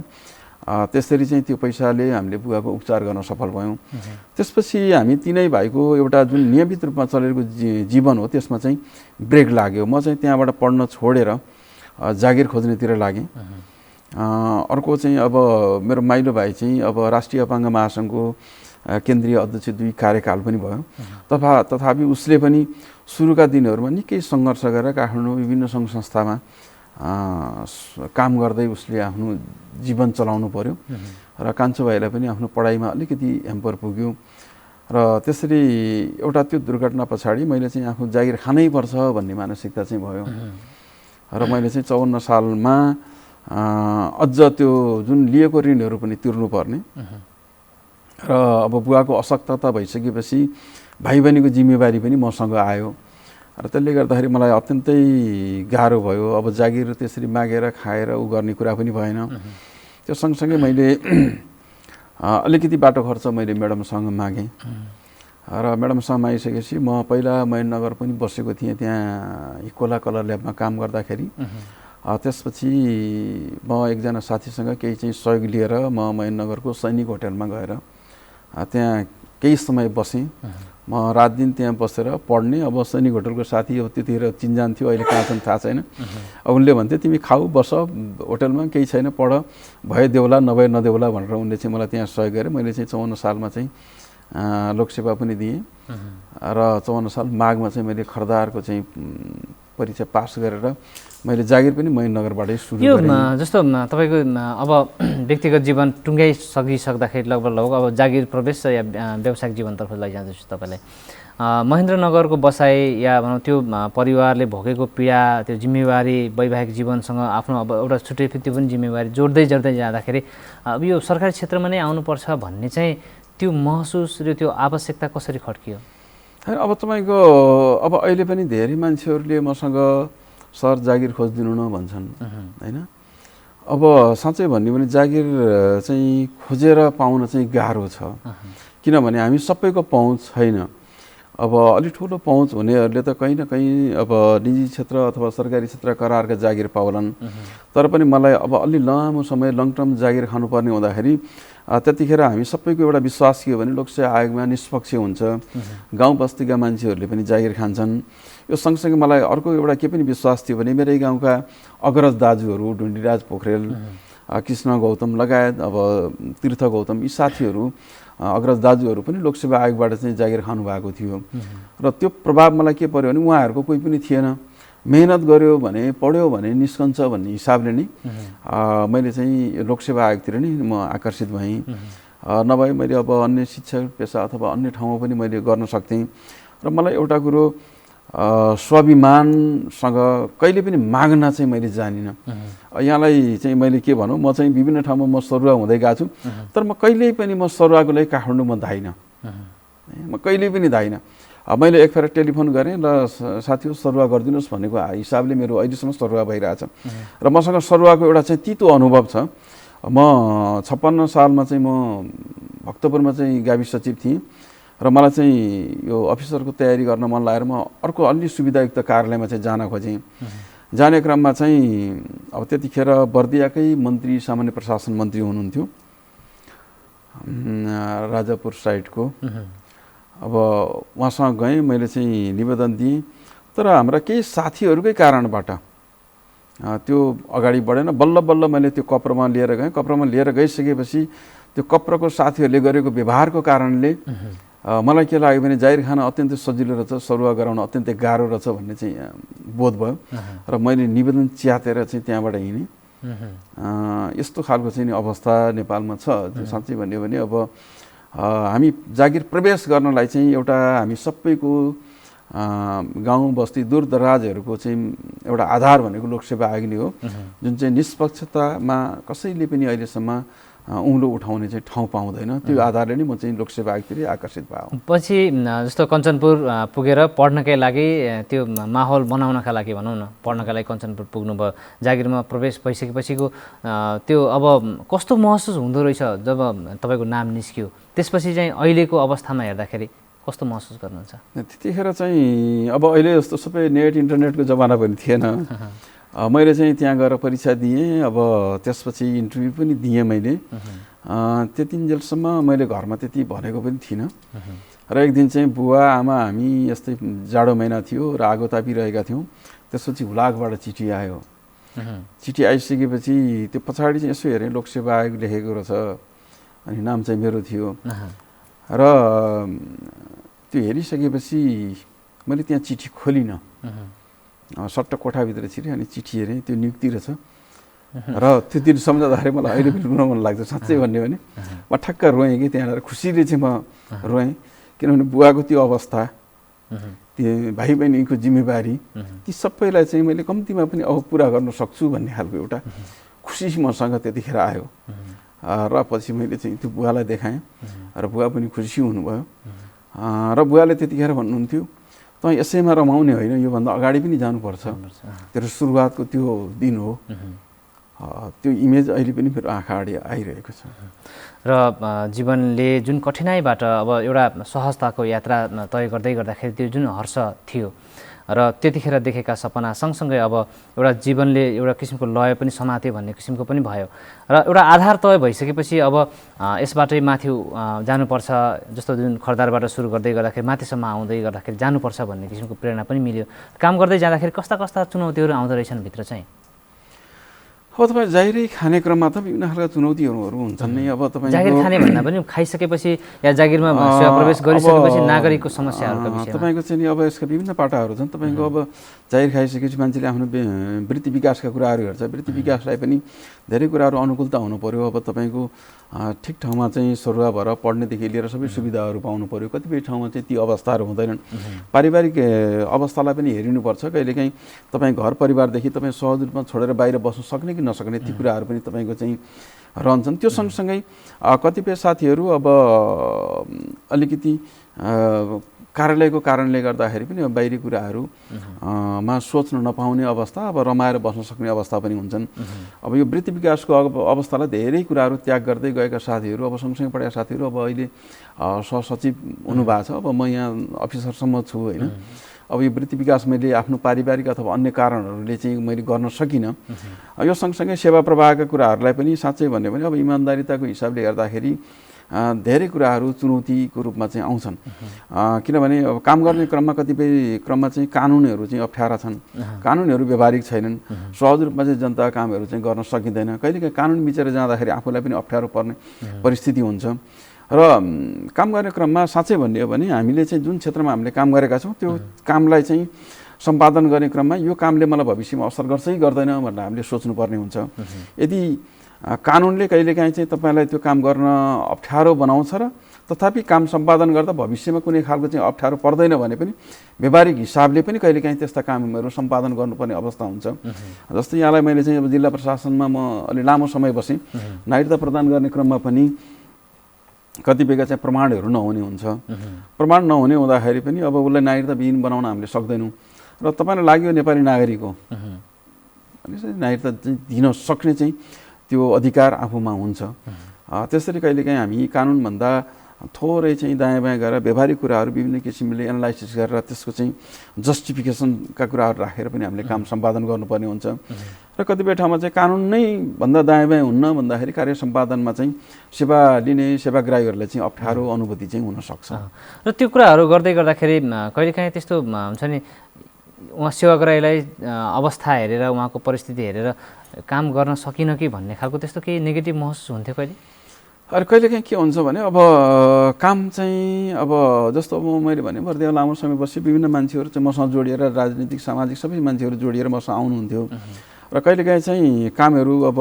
त्यसरी चाहिँ त्यो पैसाले हामीले बुवाको उपचार गर्न सफल भयौँ। त्यसपछि हामी तिनै भाइको एउटा जुन नियमित रूपमा चलेको जीवन हो त्यसमा चाहिँ ब्रेक लाग्यो। म चाहिँ त्यहाँबाट पढ्न छोडेर जागिर खोज्नेतिर लागेँ। अर्को चाहिँ अब मेरो माइलो भाइ चाहिँ अब राष्ट्रिय अपाङ्ग महासङ्घको केन्द्रीय अध्यक्ष 2 कार्यकाल पनि भयो। तथापि उसले पनि सुरुका दिनहरूमा निकै सङ्घर्ष गरेर काठमाडौँ विभिन्न सङ्घ संस्थामा काम गर्दै उसले आफ्नो जीवन चलाउनु पर्यो र कान्छो भाइलाई पनि आफ्नो पढाइमा अलिकति ह्याम्पर पुग्यो र त्यसरी एउटा त्यो दुर्घटना पछाडि मैले चाहिँ आफ्नो जागिर खानै पर्छ भन्ने मानसिकता चाहिँ भयो र मैले चाहिँ 54 सालमा अझ त्यो जुन लिएको ऋणहरू पनि तिर्नुपर्ने र अब बुवाको अशक्तता भइसकेपछि भाइ बहिनीको जिम्मेवारी पनि मसँग आयो र त्यसले गर्दाखेरि मलाई अत्यन्तै गाह्रो भयो। अब जागिर त्यसरी मागेर खाएर उ गर्ने कुरा पनि भएन। त्यो सँगसँगै मैले अलिकति बाटो खर्च मैले म्याडमसँग मागेँ र म्याडमसँग मागिसकेपछि म पहिला महेन्द्रनगर पनि बसेको थिएँ, त्यहाँ इकोला कलर ल्याबमा काम गर्दाखेरि। त्यसपछि म एकजना साथीसँग केही चाहिँ सहयोग लिएर म महेन्द्रनगरको सैनिक होटलमा गएर त्यहाँ केही समय बसेँ। म रात दिन त्यहाँ बसेर पढ्ने। अब सैनिक होटलको साथी अब त्यतिखेर चिन्जान थियो, अहिले कहाँ छन् थाहा छैन। अब उनले भन्थे तिमी खाऊ बस होटलमा, केही छैन, पढ, भए देउला नभए नदेउला भनेर उनले चाहिँ मलाई त्यहाँ सहयोग गरे। मैले चाहिँ 54 सालमा चाहिँ लोकसेवा पनि दिएँ र 54 साल माघमा चाहिँ मैले खरदारको चाहिँ परीक्षा पास गरेर मैले जागिर पनि महेन्द्रनगरबाटै सुरु गरेँ। यो जस्तो तपाईँको अब व्यक्तिगत जीवन टुङ्गाइसकिसक्दाखेरि लगभग अब जागिर प्रवेश या व्यावसायिक जीवनतर्फ लैजाँदैछु तपाईँलाई। महेन्द्रनगरको बसाइ या भनौँ त्यो परिवारले भोगेको पीडा, त्यो जिम्मेवारी, वैवाहिक जीवनसँग आफ्नो अब एउटा छुट्टै त्यो पनि जिम्मेवारी जोड्दै जाँदाखेरि अब यो सरकारी क्षेत्रमा नै आउनुपर्छ भन्ने चाहिँ त्यो महसुस र त्यो आवश्यकता कसरी खड्कियो? अब तपाईँको अब अहिले पनि धेरै मान्छेहरूले मसँग सर जागिर खोजिदिनु न भन्छन् हैन। अब साँच्चै भन्यो भने जागिर चाहिँ खोजेर पाउन चाहिँ गाह्रो छ, किनभने हामी सबैको पहुँच छैन। अब अलिक ठुलो पहुँच हुनेहरूले त कहीँ न कहीँ अब निजी क्षेत्र अथवा सरकारी क्षेत्र करारका जागिर पाउलान्। तर पनि मलाई अब अलि लामो समय लङ टर्म जागिर खानुपर्ने हुँदाखेरि त्यतिखेर हामी सबैको एउटा विश्वास के हो भने लोकसेवा आयोगमा निष्पक्ष हुन्छ, गाउँ बस्तीका मान्छेहरूले पनि जागिर खान्छन्। यो सँगसँगै मलाई अर्को एउटा के पनि विश्वास थियो भने मेरै गाउँका अग्रज दाजुहरू ढुण्डिराज पोखरेल, कृष्ण गौतम लगायत अब तीर्थ गौतम, यी साथीहरू अग्रज दाजुहरू पनि लोकसेवा आयोगबाट चाहिँ जागिर खानु भएको थियो र त्यो प्रभाव मलाई के पर्यो भने उहाँहरूको कोही पनि थिएन। मेहनत गर्यो भने, पढ्यो भने निस्कन्छ भन्ने हिसाबले नै मैले चाहिँ लोकसेवा आयोगतिर नै म आकर्षित भएँ। नभए मैले अब अन्य शिक्षक पेसा अथवा अन्य ठाउँमा पनि मैले गर्न सक्थेँ र मलाई एउटा कुरो स्वाभिमानसँग कहिले पनि माग्न चाहिँ मैले जानिनँ। यहाँलाई चाहिँ मैले के भनौँ, म चाहिँ विभिन्न ठाउँमा म सरुवा हुँदै गएको छु, तर म कहिल्यै पनि म सरुवाको लागि काठमाडौँमा धाइनँ, म कहिल्यै पनि धाइनँ। मैले एकफेर टेलिफोन गरेँ र साथीहरू सरुवा गरिदिनुहोस् भनेको हिसाबले मेरो अहिलेसम्म सरुवा भइरहेछ र मसँग सरुवाको एउटा चाहिँ तितो अनुभव छ। म 56 सालमा चाहिँ म भक्तपुरमा चाहिँ गाविस सचिव थिएँ र मलाई चाहिँ यो अफिसरको तयारी गर्न मन लागेर म अर्को अलि सुविधायुक्त कार्यालयमा चाहिँ जान खोजेँ। जाने क्रममा चाहिँ अब त्यतिखेर बर्दियाकै मन्त्री, सामान्य प्रशासन मन्त्री हुनुहुन्थ्यो राजापुर साइडको। अब उहाँसँग गएँ, मैले चाहिँ निवेदन दिएँ, तर हाम्रा केही साथीहरूकै कारणबाट त्यो अगाडि बढेन। बल्ल बल्ल मैले त्यो कप्रोमा लिएर गएँ। कप्रोमा लिएर गइसकेपछि त्यो कप्रोको साथीहरूले गरेको व्यवहारको कारणले मलाई के लाग्यो भने जागिर खान अत्यन्तै सजिलो रहेछ, सरुवा गराउन अत्यन्तै गाह्रो रहेछ भन्ने चाहिँ बोध भयो र मैले निवेदन च्यातेर चाहिँ त्यहाँबाट हिँडेँ। यस्तो खालको चाहिँ अवस्था नेपालमा छ। साँच्चै भन्यो भने अब हामी जागिर प्रवेश गर्नलाई चाहिँ एउटा हामी सबैको गाउँ बस्ती दूरदराजहरूको चाहिँ एउटा आधार भनेको लोकसेवा आयोग नै हो, जुन चाहिँ निष्पक्षतामा कसैले पनि अहिलेसम्म उँगलो उठाउने चाहिँ ठाउँ पाउँदैन। त्यो आधारले नै म चाहिँ लोकसेवा आयोगतिर आकर्षित भएँ। पछि जस्तो कञ्चनपुर पुगेर पढ्नकै लागि त्यो माहौल बनाउनका लागि भनौँ न, पढ्नका लागि कञ्चनपुर पुग्नुभयो, जागिरमा प्रवेश भइसकेपछिको त्यो अब कस्तो महसुस हुँदो रहेछ जब तपाईँको नाम निस्क्यो? त्यसपछि चाहिँ अहिलेको अवस्थामा हेर्दाखेरि कस्तो महसुस गर्नुहुन्छ? त्यतिखेर चाहिँ अब अहिले जस्तो सबै नेट इन्टरनेटको जमाना पनि थिएन। मैले चाहिँ त्यहाँ गएर परीक्षा दिएँ। अब त्यसपछि इन्टरभ्यू पनि दिएँ मैले। त्यतिन्जेलसम्म मैले घरमा त्यति भनेको पनि थिइनँ। र एक दिन चाहिँ बुवा आमा हामी यस्तै जाडो महिना थियो र आगो तापिरहेका थियौँ। त्यसपछि हुलाकबाट चिठी आयो। चिठी आइसकेपछि त्यो पछाडि चाहिँ यसो हेरेँ, लोकसेवा आयोग लेखेको रहेछ, अनि नाम चाहिँ मेरो थियो। र त्यो हेरिसकेपछि मैले त्यहाँ चिठी खोलिनँ, सट्ट कोठाभित्र छिरेँ, अनि चिठी हेरेँ, त्यो नियुक्ति रहेछ। र त्यो दिन सम्झँदाखेरि मलाई अहिले पनि रुन मन लाग्छ, साँच्चै भन्यो भने। म ठक्क रोएँ कि त्यहाँनिर, खुसीले चाहिँ म रोएँ, किनभने बुवाको त्यो अवस्था, त्यो भाइ बहिनीको जिम्मेवारी, ती सबैलाई चाहिँ मैले कम्तीमा पनि अब पुरा गर्न सक्छु भन्ने खालको एउटा खुसी मसँग त्यतिखेर आयो। र पछि मैले चाहिँ त्यो बुवालाई देखाएँ र बुवा पनि खुसी हुनुभयो। र बुवाले त्यतिखेर भन्नुहुन्थ्यो, तँ यसैमा रमाउने होइन, योभन्दा अगाडि पनि जानुपर्छ, तेरो सुरुवातको त्यो दिन हो। त्यो इमेज अहिले पनि मेरो आँखा अगाडि आइरहेको छ। र जीवनले जुन कठिनाइबाट अब एउटा सहजताको यात्रा तय गर्दै गर्दाखेरि त्यो जुन हर्ष थियो र त्यतिखेर देखेका सपना सँगसँगै अब एउटा जीवनले एउटा किसिमको लय पनि समात्यो भन्ने किसिमको पनि भयो। र एउटा आधार तय भइसकेपछि अब यसबाटै माथि जानुपर्छ, जस्तो जुन खरदारबाट सुरु गर्दै गर्दाखेरि माथिसम्म आउँदै गर्दाखेरि जानुपर्छ भन्ने किसिमको प्रेरणा पनि मिल्यो। काम गर्दै जाँदाखेरि कस्ता कस्ता चुनौतीहरू आउँदो रहेछन् भित्र चाहिँ? अब तपाईँ जागिरै खाने क्रममा त विभिन्न खालका चुनौतीहरू हुन्छन् नै। अब तपाईँ जागिर खाने भन्दा पनि खाइसकेपछि या जागिरमा सेवा प्रवेश गरिसकेपछि नागरिकको समस्याहरूका विषयमा तपाईँको चाहिँ नि अब यसका विभिन्न पाटाहरू छन्। तपाईँको अब जागिर खाइसकेपछि मान्छेले आफ्नो वृत्ति विकासका कुराहरू हेर्छ। वृत्ति विकासलाई पनि धेरै कुराहरू अनुकूलता हुनु पर्यो। अब तपाईँको ठिक ठाउँमा चाहिँ सरुवा भएर पढ्नेदेखि लिएर सबै सुविधाहरू पाउनु पर्यो। कतिपय ठाउँमा चाहिँ ती अवस्थाहरू हुँदैनन्। पारिवारिक अवस्थालाई पनि हेरिनुपर्छ। कहिलेकाहीँ तपाईँ घर परिवारदेखि तपाईँ सहज रूपमा छोडेर बाहिर बस्न सक्ने कि नसक्ने ती कुराहरू पनि तपाईँको चाहिँ रहन्छन्। त्यो सँगसँगै कतिपय साथीहरू अब अलिकति कार्यालयको कारणले गर्दाखेरि पनि अब बाहिरी कुराहरू मा सोच्न नपाउने अवस्था, अब रमाएर बस्न सक्ने अवस्था पनि हुन्छन्। अब यो वृत्ति विकासको अवस्थालाई धेरै कुराहरू त्याग गर्दै गएका साथीहरू, अब सँगसँगै पढेका साथीहरू अब अहिले सहसचिव हुनुभएको छ। अब म यहाँ अफिसरसम्म छु होइन। अब यो वृत्ति विकास मैले आफ्नो पारिवारिक अथवा अन्य कारणहरूले चाहिँ मैले गर्न सकिनँ। यो सँगसँगै सेवा प्रवाहका कुराहरूलाई पनि साँच्चै भन्यो भने अब इमान्दारिताको हिसाबले हेर्दाखेरि धेरै कुराहरू चुनौतीको रूपमा चाहिँ आउँछन्। किनभने अब काम गर्ने क्रममा कतिपय क्रममा चाहिँ कानुनहरू चाहिँ अप्ठ्यारा छन्, कानुनहरू व्यवहारिक छैनन्, सहज रूपमा चाहिँ जनता कामहरू चाहिँ गर्न सकिँदैन। कहिलेकाहीँ कानुन मिचेर जाँदाखेरि आफूलाई पनि अप्ठ्यारो पर्ने परिस्थिति हुन्छ। र काम गर्ने क्रममा साँच्चै भन्यो भने हामीले चाहिँ जुन क्षेत्रमा हामीले काम गरेका छौँ त्यो कामलाई चाहिँ सम्पादन गर्ने क्रममा यो कामले मलाई भविष्यमा असर गर्छ कि गर्दैन भनेर हामीले सोच्नुपर्ने हुन्छ। यदि कानुनले कहिलेकाहीँ चाहिँ तपाईँलाई त्यो काम गर्न अप्ठ्यारो बनाउँछ र तथापि काम सम्पादन गर्दा भविष्यमा कुनै खालको चाहिँ अप्ठ्यारो पर्दैन भने पनि व्यवहारिक हिसाबले पनि कहिलेकाहीँ त्यस्ता कामहरू सम्पादन गर्नुपर्ने अवस्था हुन्छ। जस्तै यहाँलाई मैले चाहिँ अब जिल्ला प्रशासनमा म अलि लामो समय बसेँ। नागरिकता प्रदान गर्ने क्रममा पनि कतिपयका चाहिँ प्रमाणहरू नहुने हुन्छ। प्रमाण नहुने हुँदाखेरि पनि अब उसलाई नागरिकताविहीन बनाउन हामीले सक्दैनौँ। र तपाईँलाई लाग्यो नेपाली नागरिक हो भने चाहिँ नागरिकता चाहिँ दिन सक्ने चाहिँ त्यो अधिकार आफूमा हुन्छ। त्यसरी कहिलेकाहीँ हामी कानुनभन्दा थोरै चाहिँ दायाँ बायाँ गरेर व्यवहारिक कुराहरू विभिन्न किसिमले एनालाइसिस गरेर त्यसको चाहिँ जस्टिफिकेसनका कुराहरू राखेर पनि हामीले काम सम्पादन गर्नुपर्ने हुन्छ। र कतिपय ठाउँमा चाहिँ कानुन नै भन्दा दायाँ बायाँ हुन्न भन्दाखेरि कार्य सम्पादनमा चाहिँ सेवा लिने सेवाग्राहीहरूलाई चाहिँ अप्ठ्यारो अनुभूति चाहिँ हुनसक्छ। र त्यो कुराहरू गर्दै गर्दाखेरि कहिलेकाहीँ त्यस्तो हुन्छ नि, उहाँ सेवाग्राहीलाई अवस्था हेरेर उहाँको परिस्थिति हेरेर काम गर्न सकिनँ कि भन्ने खालको त्यस्तो केही नेगेटिभ महसुस हुन्थ्यो कहिले? अरू कहिलेकाहीँ के हुन्छ भने अब काम चाहिँ अब जस्तो अब मैले भने बर्दिया लामो समय बसेँ, विभिन्न मान्छेहरू चाहिँ मसँग जोडिएर राजनीतिक सामाजिक सबै मान्छेहरू जोडिएर मसँग आउनुहुन्थ्यो। र कहिलेकाहीँ चाहिँ कामहरू अब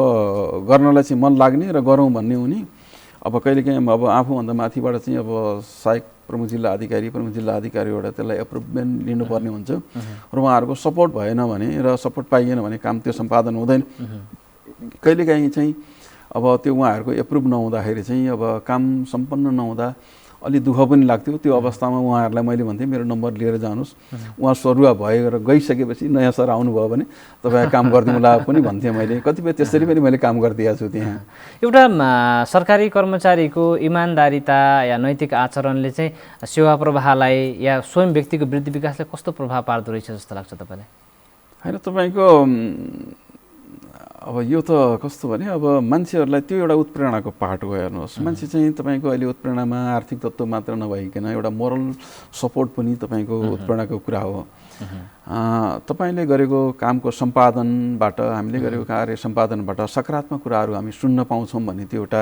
गर्नलाई चाहिँ मन लाग्ने र गरौँ भन्ने हुने। अब कहिलेकाहीँ अब आफूभन्दा माथिबाट चाहिँ अब सहायक प्रमुख जिल्ला अधिकारीबाट त्यसलाई एप्रुभमेन्ट लिनुपर्ने हुन्छ र उहाँहरूको सपोर्ट भएन भने र सपोर्ट पाइएन भने काम त्यो सम्पादन हुँदैन। कहिलेकाहीँ चाहिँ अब त्यो उहाँहरूको एप्रुभ नहुँदाखेरि चाहिँ अब काम सम्पन्न नहुँदा अलि दुःख पनि लाग्थ्यो। त्यो अवस्थामा उहाँहरूलाई मैले भन्थेँ मेरो नम्बर लिएर जानुहोस्, उहाँ सरुवा भएर गइसकेपछि नयाँ सर आउनुभयो भने तपाईँ काम गरिदिउँला पनि भन्थेँ मैले। कतिपय त्यसरी पनि मैले काम गरिदिएको छु त्यहाँ। एउटा सरकारी कर्मचारीको इमान्दारिता या नैतिक आचरणले चाहिँ सेवा प्रवाहलाई या स्वयं व्यक्तिको वृद्धि विकासलाई कस्तो प्रभाव पार्दो रहेछ जस्तो लाग्छ तपाईँलाई? होइन, तपाईँको अब यो त कस्तो भने अब मान्छेहरूलाई त्यो एउटा उत्प्रेरणाको पार्ट हो। हेर्नुहोस्, मान्छे चाहिँ तपाईँको अहिले उत्प्रेरणामा आर्थिक तत्त्व मात्र नभइकन एउटा मोरल सपोर्ट पनि तपाईँको उत्प्रेरणाको कुरा हो। तपाईँले गरेको कामको सम्पादनबाट, हामीले गरेको कार्य सम्पादनबाट सकारात्मक कुराहरू हामी सुन्न पाउँछौँ भने त्यो एउटा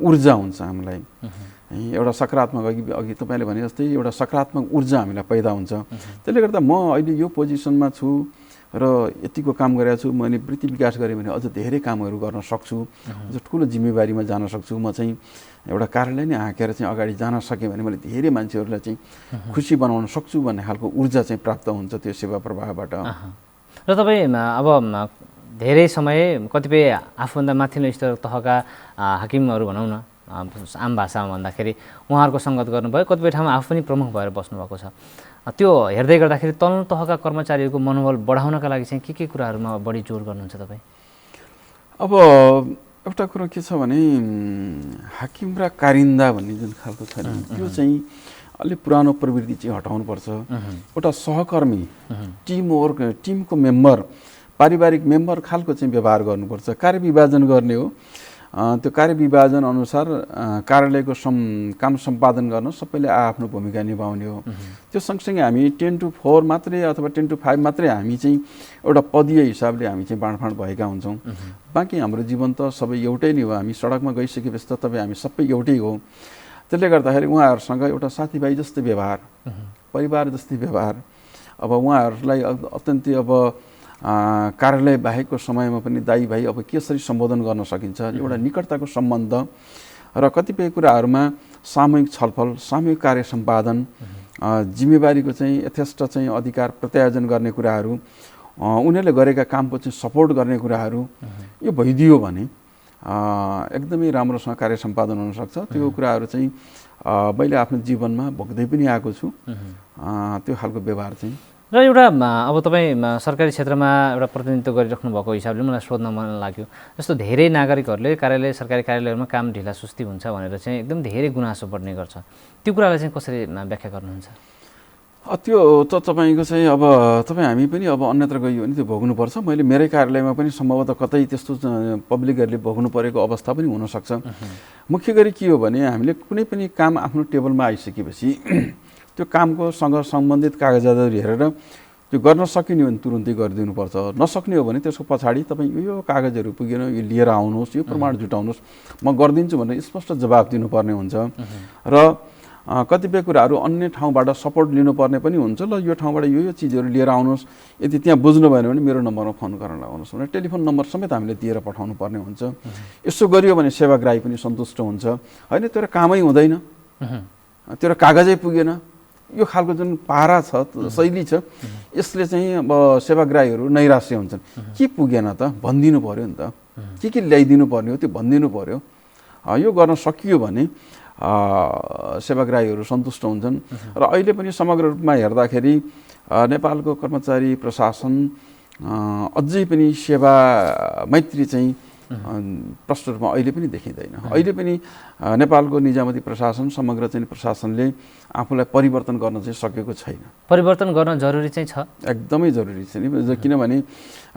ऊर्जा हुन्छ हामीलाई। एउटा सकारात्मक अघि तपाईँले भने जस्तै एउटा सकारात्मक ऊर्जा हामीलाई पैदा हुन्छ। त्यसले गर्दा म अहिले यो पोजिसनमा छु र यतिको काम गरेको छु, मैले वृत्ति विकास गरेँ भने अझ धेरै कामहरू गर्न सक्छु, अझ ठुलो जिम्मेवारीमा जान सक्छु। म चाहिँ एउटा कार्यालय नै हाँकेर चाहिँ अगाडि जान सकेँ भने मैले धेरै मान्छेहरूलाई चाहिँ खुसी बनाउन सक्छु भन्ने खालको ऊर्जा चाहिँ प्राप्त हुन्छ त्यो सेवा प्रवाहबाट। र तपाईँ अब धेरै समय कतिपय आफूभन्दा माथिल्लो स्तर तहका हाकिमहरू भनौँ न, आम भाषामा भन्दाखेरि उहाँहरूको सङ्गत गर्नुभयो, कतिपय ठाउँमा आफू पनि प्रमुख भएर बस्नुभएको छ। त्यो हेर्दै गर्दाखेरि तल्लो तहका कर्मचारीहरूको मनोबल बढाउनका लागि चाहिँ के कुराहरूमा बढी जोड गर्नुहुन्छ तपाईँ? अब एउटा कुरो के छ भने हाकिम र कारिन्दा भन्ने जुन खालको छ नि, त्यो चाहिँ अलि पुरानो प्रवृत्ति चाहिँ हटाउनुपर्छ। एउटा सहकर्मी, टिमवर्क, टिमको मेम्बर, पारिवारिक मेम्बर खालको चाहिँ व्यवहार गर्नुपर्छ। कार्य विभाजन गर्ने हो, त्यो कार्य विभाजन अनुसार कार्यालयको काम सम्पादन गर्न सबैले आफ्नो भूमिका निभाउने हो। त्यो सँगसँगै हामी 10 to 4 मात्रै अथवा 10 to 5 मात्रै हामी चाहिँ एउटा पदीय हिसाबले हामी चाहिँ बाँडफाँड भएका हुन्छौँ। बाँकी हाम्रो जीवन त सबै एउटै नै हो। हामी सडकमा गइसकेपछि त तपाईँ हामी सबै एउटै हो। त्यसले गर्दाखेरि उहाँहरूसँग एउटा साथीभाइ जस्तै व्यवहार, परिवार जस्तै व्यवहार, अब उहाँहरूलाई अत्यन्तै अब कार्यालय बाहेकको समयमा पनि दाइ भाइ अब कसरी सम्बोधन गर्न सकिन्छ, एउटा निकटताको सम्बन्ध र कतिपय कुराहरूमा सामूहिक छलफल, सामूहिक कार्य सम्पादन, जिम्मेवारीको चाहिँ यथेष्ट चाहिँ अधिकार प्रत्यायोजन गर्ने कुराहरू, उनीहरूले गरेका कामको चाहिँ सपोर्ट गर्ने कुराहरू यो भइदियो भने एकदमै राम्रोसँग कार्य सम्पादन हुनसक्छ। त्यो कुराहरू चाहिँ मैले आफ्नो जीवनमा भोग्दै पनि आएको छु, त्यो खालको व्यवहार चाहिँ। र एउटा अब तपाईँ सरकारी क्षेत्रमा एउटा प्रतिनिधित्व गरिराख्नु भएको हिसाबले मलाई सोध्न मन लाग्यो, जस्तो धेरै नागरिकहरूले सरकारी कार्यालयहरूमा काम ढिला सुस्ती हुन्छ भनेर चाहिँ एकदम धेरै गुनासो बढ्ने गर्छ। त्यो कुरालाई चाहिँ कसरी व्याख्या गर्नुहुन्छ? त्यो त तपाईँको चाहिँ अब तपाईँ हामी पनि अब अन्यत्र गयो भने त्यो भोग्नुपर्छ। मैले मेरै कार्यालयमा पनि सम्भवतः कतै त्यस्तो पब्लिकहरूले भोग्नु परेको अवस्था पनि हुनसक्छ। मुख्य गरी के हो भने हामीले कुनै पनि काम आफ्नो टेबलमा आइसकेपछि त्यो कामको सँग सम्बन्धित कागजातहरू हेरेर त्यो गर्न सकिने हो भने तुरुन्तै गरिदिनुपर्छ। नसक्ने हो भने त्यसको पछाडि तपाईँ यो कागजहरू पुगेन, यो लिएर आउनुहोस्, यो प्रमाण जुटाउनुहोस्, म गरिदिन्छु भनेर स्पष्ट जवाब दिनुपर्ने हुन्छ। र कतिपय कुराहरू अन्य ठाउँबाट सपोर्ट लिनुपर्ने पनि हुन्छ। ल यो ठाउँबाट यो चिजहरू लिएर आउनुहोस्, यदि त्यहाँ बुझ्नु भएन भने मेरो नम्बरमा फोन गरेर आउनुहोस् भनेर टेलिफोन नम्बर समेत हामीले दिएर पठाउनु पर्ने हुन्छ। यसो गरियो भने सेवाग्राही पनि सन्तुष्ट हुन्छ। होइन तेरो कामै हुँदैन, तेरो कागजै पुगेन, यो खालको जुन पारा छ, शैली छ, यसले चाहिँ अब सेवाग्राहीहरू नैराश्य हुन्छन्। के पुगेन त भनिदिनु पर्यो नि त, के ल्याइदिनु पर्ने हो त्यो भनिदिनु पर्यो। यो गर्न सकियो भने सेवाग्राहीहरू सन्तुष्ट हुन्छन्। र अहिले पनि समग्र रूपमा हेर्दाखेरि नेपालको कर्मचारी प्रशासन अझै पनि सेवा मैत्री चाहिँ प्रष्ट रूपमा अहिले पनि देखिँदैन। अहिले पनि नेपालको निजामती प्रशासन, समग्र चाहिँ प्रशासनले आफूलाई परिवर्तन गर्न चाहिँ सकेको छैन। परिवर्तन गर्न जरुरी चाहिँ छ, एकदमै जरुरी छ नि। किनभने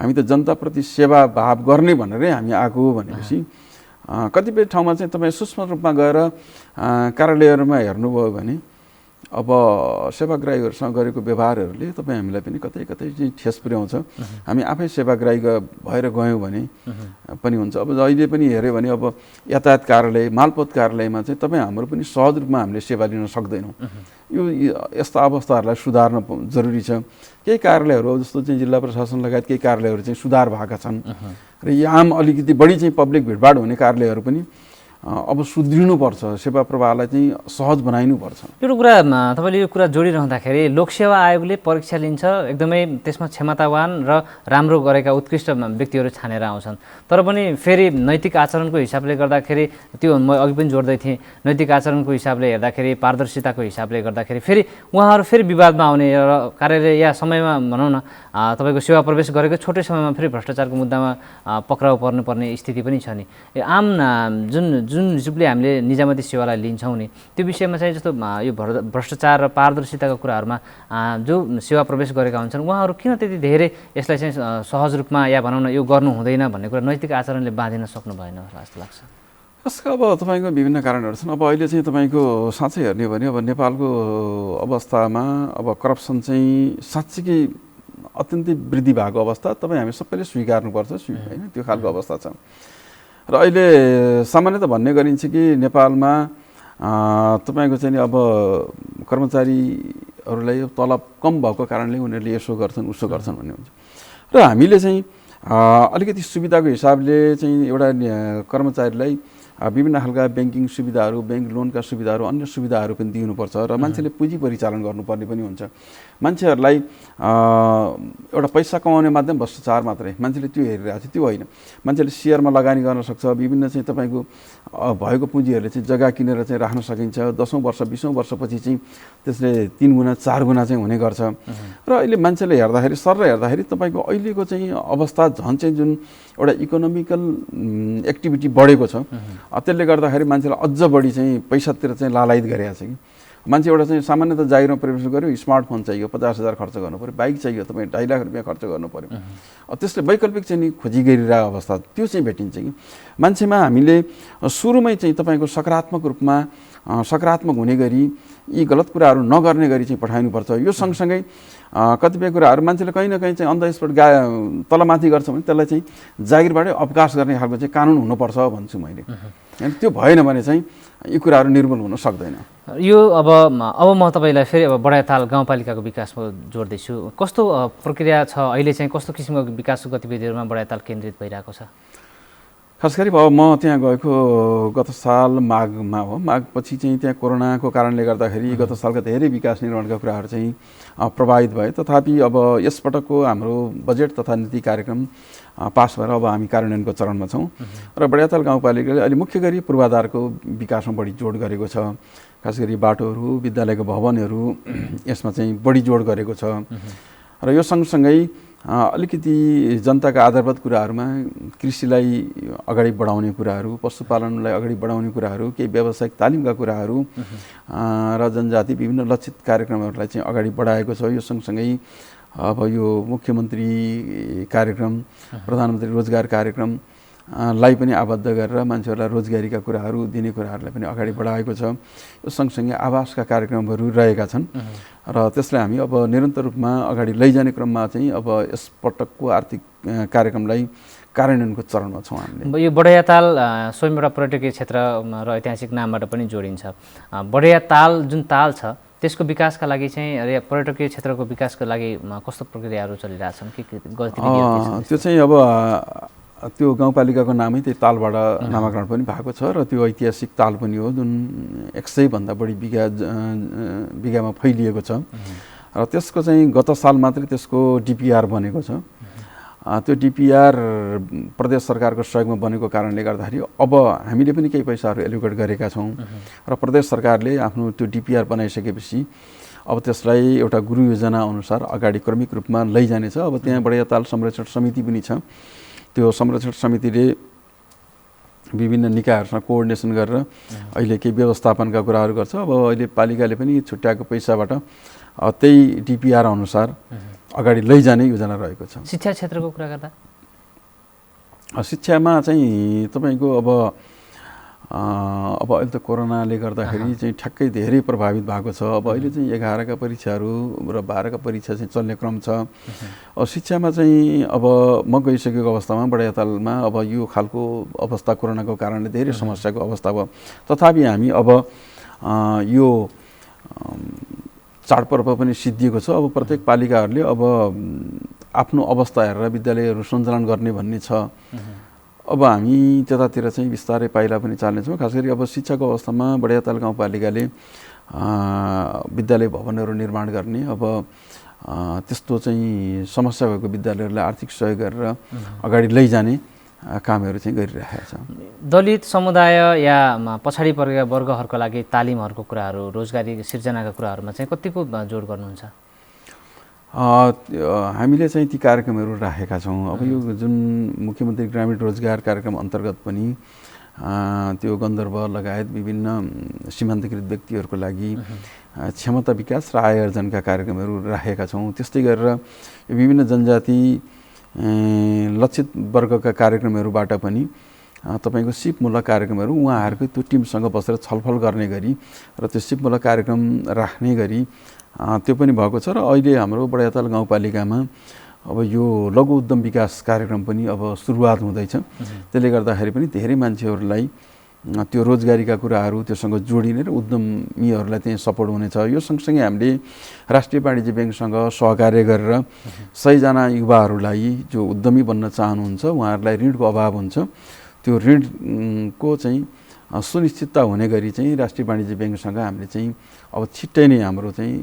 हामी त जनताप्रति सेवा भाव गर्ने भनेरै हामी आएको हो भनेपछि कतिपय ठाउँमा चाहिँ तपाईँ सूक्ष्म रूपमा गएर कार्यालयहरूमा हेर्नुभयो भने अब सेवाग्राहीहरूसँग गरेको व्यवहारहरूले तपाईँ हामीलाई पनि कतै कतै चाहिँ ठेस पुर्याउँछ। हामी आफै सेवाग्राही भएर गयौँ भने पनि हुन्छ। अब अहिले पनि हेऱ्यो भने अब यातायात कार्यालय, मालपोत कार्यालयमा चाहिँ तपाईँ हाम्रो पनि सहज रूपमा हामीले सेवा लिन सक्दैनौँ। यो यस्ता अवस्थाहरूलाई सुधार्न जरुरी छ। केही कार्यालयहरू जस्तो चाहिँ जिल्ला प्रशासन लगायत केही कार्यालयहरू चाहिँ सुधार भएका छन् र यहाँ अलिकति बढी चाहिँ पब्लिक भिडभाड हुने कार्यालयहरू पनि अब सुध्रिनुपर्छ, सेवा प्रवाहलाई चाहिँ सहज बनाइनुपर्छ। एउटा कुरा तपाईँले यो कुरा जोडिरहँदाखेरि लोकसेवा आयोगले परीक्षा लिन्छ, एकदमै त्यसमा क्षमतावान र राम्रो गरेका उत्कृष्ट व्यक्तिहरू छानेर आउँछन्, तर पनि फेरि नैतिक आचरणको हिसाबले गर्दाखेरि त्यो म अघि पनि जोड्दै थिएँ, नैतिक आचरणको हिसाबले हेर्दाखेरि पारदर्शिताको हिसाबले गर्दाखेरि फेरि उहाँहरू फेरि विवादमा आउने र कार्यालय या समयमा भनौँ न तपाईँको सेवा प्रवेश गरेको छोटै समयमा फेरि भ्रष्टाचारको मुद्दामा पक्राउ पर्नुपर्ने स्थिति पनि छ नि। आम जुन हिसाबले हामीले निजामती सेवालाई लिन्छौँ नि त्यो विषयमा चाहिँ जस्तो यो भ्रष्टाचार र पारदर्शिताको कुराहरूमा जो सेवा प्रवेश गरेका हुन्छन् उहाँहरू किन त्यति धेरै यसलाई चाहिँ सहज रूपमा या भनौँ न यो गर्नु हुँदैन भन्ने कुरा नैतिक आचरणले बाँधिन सक्नु भएन जस्तो लाग्छ। यसका अब तपाईँको विभिन्न कारणहरू छन्। अब अहिले चाहिँ तपाईँको साँच्चै हेर्ने हो भने अब नेपालको अवस्थामा अब करप्सन चाहिँ साँच्चीकै अत्यन्तै वृद्धि भएको अवस्था तपाईँ हामी सबैले स्वीकार्नुपर्छ, होइन, त्यो खालको अवस्था छ। र अहिले सामान्यतः भन्ने गरिन्छ कि नेपालमा तपाईँको चाहिँ अब कर्मचारीहरूलाई तलब कम भएको कारणले उनीहरूले यसो गर्छन् उसो गर्छन् भन्ने हुन्छ। र हामीले चाहिँ अलिकति सुविधाको हिसाबले चाहिँ एउटा कर्मचारीलाई विभिन्न खालका ब्याङ्किङ सुविधाहरू, ब्याङ्क लोनका सुविधाहरू, अन्य सुविधाहरू पनि दिनुपर्छ र मान्छेले पुँजी परिचालन गर्नुपर्ने पनि हुन्छ। मान्छेहरूलाई एउटा पैसा कमाउने माध्यम भ्रष्टाचार मात्रै, मान्छेले त्यो हेरिरहेको छ, त्यो होइन। मान्छेले सेयरमा लगानी गर्न सक्छ, विभिन्न चाहिँ तपाईँको भएको पुँजीहरूले चाहिँ जग्गा किनेर चाहिँ राख्न सकिन्छ, 10औँ वर्ष 20औँ वर्षपछि चाहिँ त्यसले 3 गुणा 4 गुणा चाहिँ हुने गर्छ। र अहिले मान्छेले हेर्दाखेरि हेर्दाखेरि तपाईँको अहिलेको चाहिँ अवस्था झन् चाहिँ जुन एउटा इकोनोमिकल एक्टिभिटी बढेको छ, त्यसले गर्दाखेरि मान्छेलाई अझ बढी चाहिँ पैसातिर चाहिँ लालायित गरिरहेको छ कि मान्छे एउटा चाहिँ सामान्यतः जागिरमा प्रवेश गर्यो, स्मार्टफोन चाहियो, 50,000 खर्च गर्नु पऱ्यो, बाइक चाहियो, तपाईँ 2.5 लाख रुपियाँ खर्च गर्नु पऱ्यो। त्यसले वैकल्पिक चाहिँ नि खोजी गरिरहेको अवस्था त्यो चाहिँ भेटिन्छ कि मान्छेमा हामीले सुरुमै चाहिँ तपाईँको सकारात्मक रूपमा सकारात्मक हुने गरी यी गलत कुराहरू नगर्ने गरी चाहिँ पठाउनुपर्छ। यो सँगसँगै कतिपय कुराहरू मान्छेले कहीँ न कहीँ चाहिँ अन द स्पट तलमाथि गर्छ भने त्यसलाई चाहिँ जागिरबाटै अवकाश गर्ने खालको चाहिँ कानुन हुनुपर्छ भन्छु मैले। त्यो भएन भने चाहिँ यी कुराहरू निर्मूल हुन सक्दैन। यो अब म तपाईँलाई फेरि अब बडाइताल गाउँपालिकाको विकासमा जोड्दैछु। कस्तो प्रक्रिया छ अहिले चाहिँ, कस्तो किसिमको विकास गतिविधिहरूमा बडाइताल केन्द्रित भइरहेको छ? खास गरी अब म त्यहाँ गएको गत साल माघमा हो। माघपछि चाहिँ त्यहाँ कोरोनाको कारणले गर्दाखेरि गत सालका धेरै विकास निर्माणका कुराहरू चाहिँ प्रभावित भए। तथापि अब यसपटकको हाम्रो बजेट तथा नीति कार्यक्रम पास भएर अब हामी कार्यान्वयनको चरणमा छौँ र बडाइताल गाउँपालिकाले अहिले मुख्य गरी पूर्वाधारको विकासमा बढी जोड गरेको छ। खास गरी बाटोहरू, विद्यालयको भवनहरू यसमा चाहिँ बढी जोड गरेको छ र यो सँगसँगै अलिकति जनताका आधारभूत कुराहरूमा कृषिलाई अगाडि बढाउने कुराहरू, पशुपालनलाई अगाडि बढाउने कुराहरू, केही व्यावसायिक तालिमका कुराहरू र जनजाति विभिन्न लक्षित कार्यक्रमहरूलाई चाहिँ अगाडि बढाएको छ। यो सँगसँगै अब यो मुख्यमन्त्री कार्यक्रम, प्रधानमन्त्री रोजगार कार्यक्रम लाई पनि आबद्ध गरेर मान्छेहरूलाई रोजगारीका कुराहरू दिने कुराहरूलाई पनि अगाडि बढाएको छ। यो सँगसँगै आवासका कार्यक्रमहरू रहेका छन् र त्यसलाई हामी अब निरन्तर रूपमा अगाडि लैजाने क्रममा चाहिँ अब यसपटकको आर्थिक कार्यक्रमलाई कार्यान्वयनको चरणमा छौँ हामीले। यो बडाइताल स्वयं एउटा पर्यटकीय क्षेत्र र ऐतिहासिक नामबाट पनि जोडिन्छ। बडाइताल जुन ताल छ त्यसको विकासका लागि चाहिँ पर्यटकीय क्षेत्रको विकासको लागि कस्तो प्रक्रियाहरू चलिरहेछन् के गतिविधिहरू? त्यो चाहिँ अब त्यो गाउँपालिकाको नामै त्यही तालबाट नामाकरण पनि भएको छ र त्यो ऐतिहासिक ताल पनि हो जुन 100 भन्दा बढी बिघामा फैलिएको छ र त्यसको चाहिँ गत साल मात्रै त्यसको डिपिआर बनेको छ। त्यो डिपिआर प्रदेश सरकारको सहयोगमा बनेको कारणले गर्दाखेरि अब हामीले पनि केही पैसाहरू एलोकेट गरेका छौँ र प्रदेश सरकारले आफ्नो त्यो डिपिआर बनाइसकेपछि अब त्यसलाई एउटा गुरु योजना अनुसार अगाडि क्रमिक रूपमा लैजानेछ। अब त्यहाँ बडाइताल संरक्षण समिति पनि छ। त्यो संरक्षण समितिले विभिन्न निकायहरूसँग कोअर्डिनेसन गरेर अहिले केही व्यवस्थापनका कुराहरू गर्छ। अब अहिले पालिकाले पनि छुट्याएको पैसाबाट त्यही डिपिआर अनुसार अगाडि लैजाने योजना रहेको छ। शिक्षा क्षेत्रको कुरा गर्दा शिक्षामा चाहिँ तपाईँको अब अहिले त कोरोनाले गर्दाखेरि चाहिँ ठ्याक्कै धेरै प्रभावित भएको छ। अब अहिले चाहिँ 11 का परीक्षाहरू र 12 का परीक्षा चाहिँ चल्ने क्रम छ। शिक्षामा चाहिँ अब म गइसकेको अवस्थामा बडाइतालमा अब यो खालको अवस्था कोरोनाको कारणले धेरै समस्याको अवस्था भयो। तथापि हामी अब यो चाडपर्व पनि सिद्धिएको छ। अब प्रत्येक पालिकाहरूले अब आफ्नो अवस्था हेरेर विद्यालयहरू सञ्चालन गर्ने भन्ने छ। अब हामी त्यतातिर चाहिँ बिस्तारै पाइला पनि चाल्नेछौँ। खास गरी अब शिक्षाको अवस्थामा बडियाताल गाउँपालिकाले विद्यालय भवनहरू निर्माण गर्ने, अब त्यस्तो चाहिँ समस्या भएको विद्यालयहरूलाई आर्थिक सहयोग गरेर अगाडि लैजाने कामहरू चाहिँ गरिरहेका छ। दलित समुदाय या पछाडि परेका वर्गहरूको लागि तालिमहरूको कुराहरू, रोजगारी सिर्जनाका कुराहरूमा चाहिँ कतिको जोड गर्नुहुन्छ? हामीले चाहिँ ती कार्यक्रमहरू राखेका छौँ। अब यो जुन मुख्यमन्त्री ग्रामीण रोजगार कार्यक्रम अन्तर्गत पनि त्यो गन्धर्व लगायत विभिन्न सीमान्तकृत व्यक्तिहरूको लागि क्षमता विकास र आय आर्जनका कार्यक्रमहरू राखेका छौँ। त्यस्तै गरेर विभिन्न जनजाति लक्षित वर्गका कार्यक्रमहरूबाट पनि तपाईँको सिपमूलक कार्यक्रमहरू उहाँहरूको त्यो टिमसँग बसेर छलफल गर्ने गरी र त्यो सिपमूलक कार्यक्रम राख्ने गरी त्यो पनि भएको छ। र अहिले हाम्रो बडियाताल गाउँपालिकामा अब यो लघु उद्यम विकास कार्यक्रम पनि अब सुरुवात हुँदैछ। त्यसले गर्दाखेरि पनि धेरै मान्छेहरूलाई त्यो रोजगारीका कुराहरू त्योसँग जोडिने र उद्यमीहरूलाई चाहिँ सपोर्ट हुनेछ। यो सँगसँगै हामीले राष्ट्रिय वाणिज्य ब्याङ्कसँग सहकार्य गरेर 100 जना युवाहरूलाई जो उद्यमी बन्न चाहनुहुन्छ उहाँहरूलाई ऋणको अभाव हुन्छ, त्यो ऋणको चाहिँ सुनिश्चितता हुने गरी चाहिँ राष्ट्रिय वाणिज्य ब्याङ्कसँग हामीले चाहिँ अब छिट्टै नै हाम्रो चाहिँ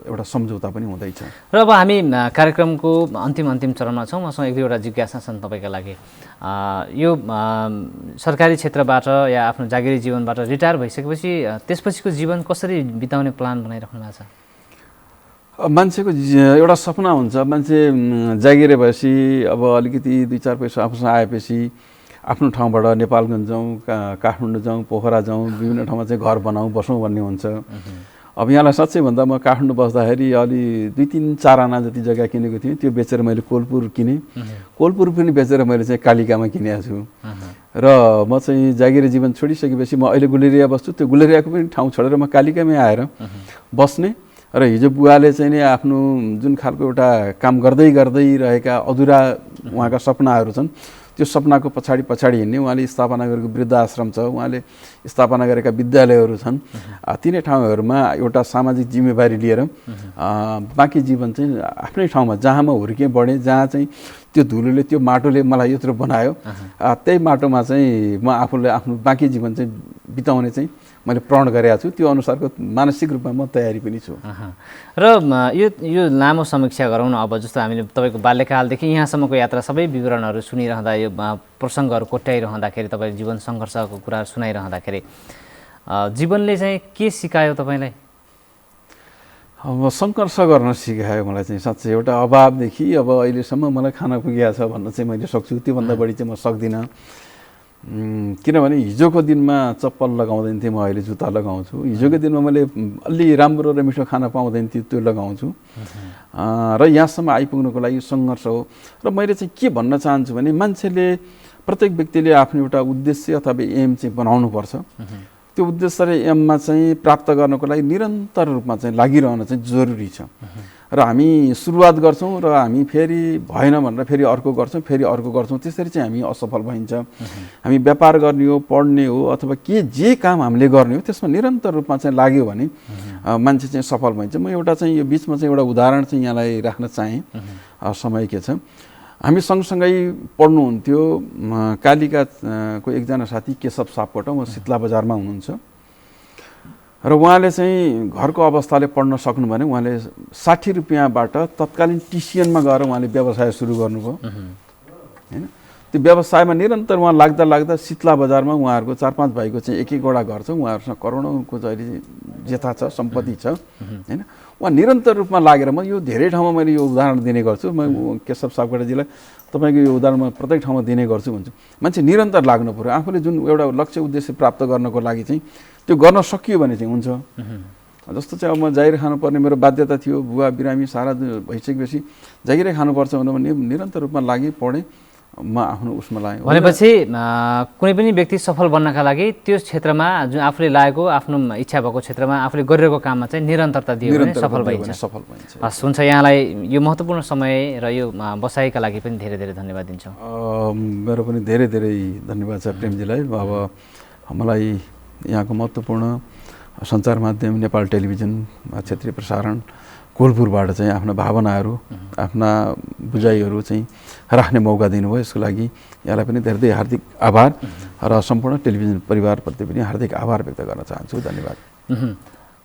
एउटा सम्झौता पनि हुँदैछ। र अब हामी कार्यक्रमको अन्तिम चरणमा छौँ। मसँग एक दुईवटा जिज्ञासा छन् तपाईँका लागि। यो सरकारी क्षेत्रबाट या आफ्नो जागिरी जीवनबाट रिटायर भइसकेपछि त्यसपछिको जीवन कसरी बिताउने प्लान बनाइराख्नु भएको छ? मान्छेको एउटा सपना हुन्छ। मान्छे जागिरे भएपछि अब अलिकति 2-4 पैसा आफूसँग आएपछि आफ्नो ठाउँबाट नेपालगञ्ज जाउँ, काठमाडौँ जाउँ, पोखरा जाउँ, विभिन्न ठाउँमा चाहिँ घर बनाउँ, बसौँ भन्ने हुन्छ। अब यहाँलाई साँच्चै भन्दा म काठमाडौँ बस्दाखेरि अलि 2-3-4 आना जति जग्गा किनेको थिएँ, त्यो बेचेर मैले कोलपुर किनेँ। कोलपुर पनि बेचेर मैले चाहिँ कालिकामा किनेको छु। र म चाहिँ जागिरे जीवन छोडिसकेपछि म अहिले गुलेरिया बस्छु। त्यो गुलेरियाको पनि ठाउँ छोडेर म कालिकामै आएर बस्ने र हिजो बुवाले चाहिँ नि आफ्नो जुन खालको एउटा काम गर्दै रहेका अधुरा उहाँका सपनाहरू छन्, त्यो सपनाको पछाडि हिँड्ने। उहाँले स्थापना गरेको वृद्धाश्रम छ, उहाँले स्थापना गरेका विद्यालयहरू छन्। तिनै ठाउँहरूमा एउटा सामाजिक जिम्मेवारी लिएर बाँकी जीवन चाहिँ आफ्नै ठाउँमा जहाँ म हुर्केँ बढेँ, जहाँ चाहिँ त्यो धुलोले त्यो माटोले मलाई यत्रो बनायो, त्यही माटोमा चाहिँ म आफूले आफ्नो बाँकी जीवन चाहिँ बिताउने चाहिँ मैले प्रण गरेको छु। त्यो अनुसारको मानसिक रूपमा म तयारी पनि छु। र यो लामो समीक्षा गरौँ न। अब जस्तो हामीले तपाईँको बाल्यकालदेखि यहाँसम्मको यात्रा सबै विवरणहरू सुनिरहँदा, यो प्रसङ्गहरू कोट्याइरहँदाखेरि, तपाईँको जीवन सङ्घर्षको कुराहरू सुनाइरहँदाखेरि जीवनले चाहिँ के सिकायो तपाईँलाई? अब सङ्घर्ष गर्न सिकायो मलाई चाहिँ साँच्चै। एउटा अभावदेखि अब अहिलेसम्म मलाई खाना पुगेको छ भन्न चाहिँ मैले सक्छु। त्योभन्दा बढी चाहिँ म सक्दिनँ। किनभने हिजोको दिनमा चप्पल लगाउँदैन थिएँ, म अहिले जुत्ता लगाउँछु। हिजोको दिनमा मैले अलि राम्रो र मिठो खाना पाउँदैन थिएँ, त्यो लगाउँछु। र यहाँसम्म आइपुग्नुको लागि सङ्घर्ष हो। र मैले चाहिँ के भन्न चाहन्छु भने मान्छेले, प्रत्येक व्यक्तिले आफ्नो एउटा उद्देश्य अथवा एम चाहिँ बनाउनुपर्छ। त्यो उद्देश्य र एममा चाहिँ प्राप्त गर्नको लागि निरन्तर रूपमा चाहिँ लागिरहन चाहिँ जरुरी छ। र हामी सुरुवात गर्छौँ र हामी फेरि भएन भनेर फेरि अर्को गर्छौँ, फेरि अर्को गर्छौँ। त्यसरी चाहिँ हामी असफल भइन्छ। हामी व्यापार गर्ने हो, पढ्ने हो, अथवा जे काम हामीले गर्ने हो त्यसमा निरन्तर रूपमा चाहिँ लाग्यो भने मान्छे चाहिँ सफल भइन्छ। म एउटा चाहिँ यो बिचमा चाहिँ एउटा उदाहरण चाहिँ यहाँलाई राख्न चाहेँ। समय के छ, हामी सँगसँगै पढ्नुहुन्थ्यो। कालिकाको एकजना साथी केशव सापकोटा, म शीतला बजारमा हुनुहुन्छ। र उहाँले चाहिँ घरको अवस्थाले पढ्न सक्नु भने उहाँले 60 रुपियाँबाट तत्कालीन टिसिएनमा गएर उहाँले व्यवसाय सुरु गर्नुभयो हैन। त्यो व्यवसायमा निरन्तर उहाँ लाग्दा शीतला बजारमा उहाँहरूको 4-5 भाइको चाहिँ एक-एकवटा घर छ। उहाँहरूसँग करोडौँको अहिले जेथा छ, सम्पत्ति छ हैन। उहाँ निरन्तर रूपमा लागेर, म यो धेरै ठाउँमा मैले यो उदाहरण दिने गर्छु। म केशव सापकोटाजीलाई तपाईँको यो उदाहरण म प्रत्येक ठाउँमा दिने गर्छु भन्छु। मान्छे निरन्तर लाग्नु पर्यो। आफूले जुन एउटा लक्ष्य उद्देश्य प्राप्त गर्नको लागि चाहिँ त्यो गर्न सकियो भने चाहिँ हुन्छ। जस्तो चाहिँ अब म जागिर खानुपर्ने मेरो बाध्यता थियो। बुवा बिरामी सारा भइसकेपछि जागिरै खानुपर्छ भने निरन्तर रूपमा लागि पढेँ, म आफ्नो उसमा लागेँ। भनेपछि कुनै पनि व्यक्ति सफल बन्नका लागि त्यो क्षेत्रमा जुन आफूले लागेको, आफ्नो इच्छा भएको क्षेत्रमा आफूले गरिरहेको काममा चाहिँ निरन्तरता दियो भने सफल भइन्छ। हस्, हुन्छ। यहाँलाई यो महत्त्वपूर्ण समय र यो बसाइका लागि पनि धेरै धेरै धन्यवाद दिन्छु। मेरो पनि धेरै धेरै धन्यवाद छ प्रेमजीलाई। अब मलाई यहाँको महत्त्वपूर्ण सञ्चार माध्यम नेपाल टेलिभिजन क्षेत्रीय प्रसारण कोलपुरबाट चाहिँ आफ्ना भावनाहरू आफ्ना बुझाइहरू चाहिँ राख्ने मौका दिनुभयो। यसको लागि यहाँलाई पनि धेरै हार्दिक आभार र सम्पूर्ण टेलिभिजन परिवारप्रति पनि हार्दिक आभार व्यक्त गर्न चाहन्छु। धन्यवाद।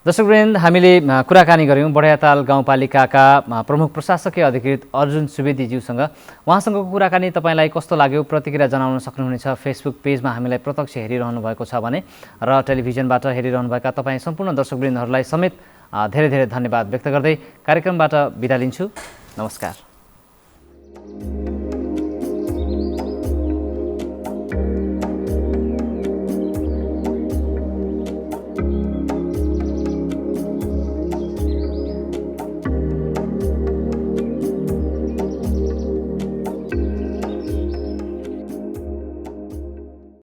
दर्शकवृन्द, हामीले कुराकानी गऱ्यौँ बढियाताल गाउँपालिकाका प्रमुख प्रशासकीय अधिकृत अर्जुन सुवेदीज्यूसँग। उहाँसँगको कुराकानी तपाईँलाई कस्तो लाग्यो प्रतिक्रिया जनाउन सक्नुहुनेछ। फेसबुक पेजमा हामीलाई प्रत्यक्ष हेरिरहनु भएको छ भने र टेलिभिजनबाट हेरिरहनुभएका तपाईँ सम्पूर्ण दर्शकवृन्दहरूलाई समेत धेरै धेरै धन्यवाद व्यक्त गर्दै कार्यक्रमबाट बिदा लिन्छु। नमस्कार।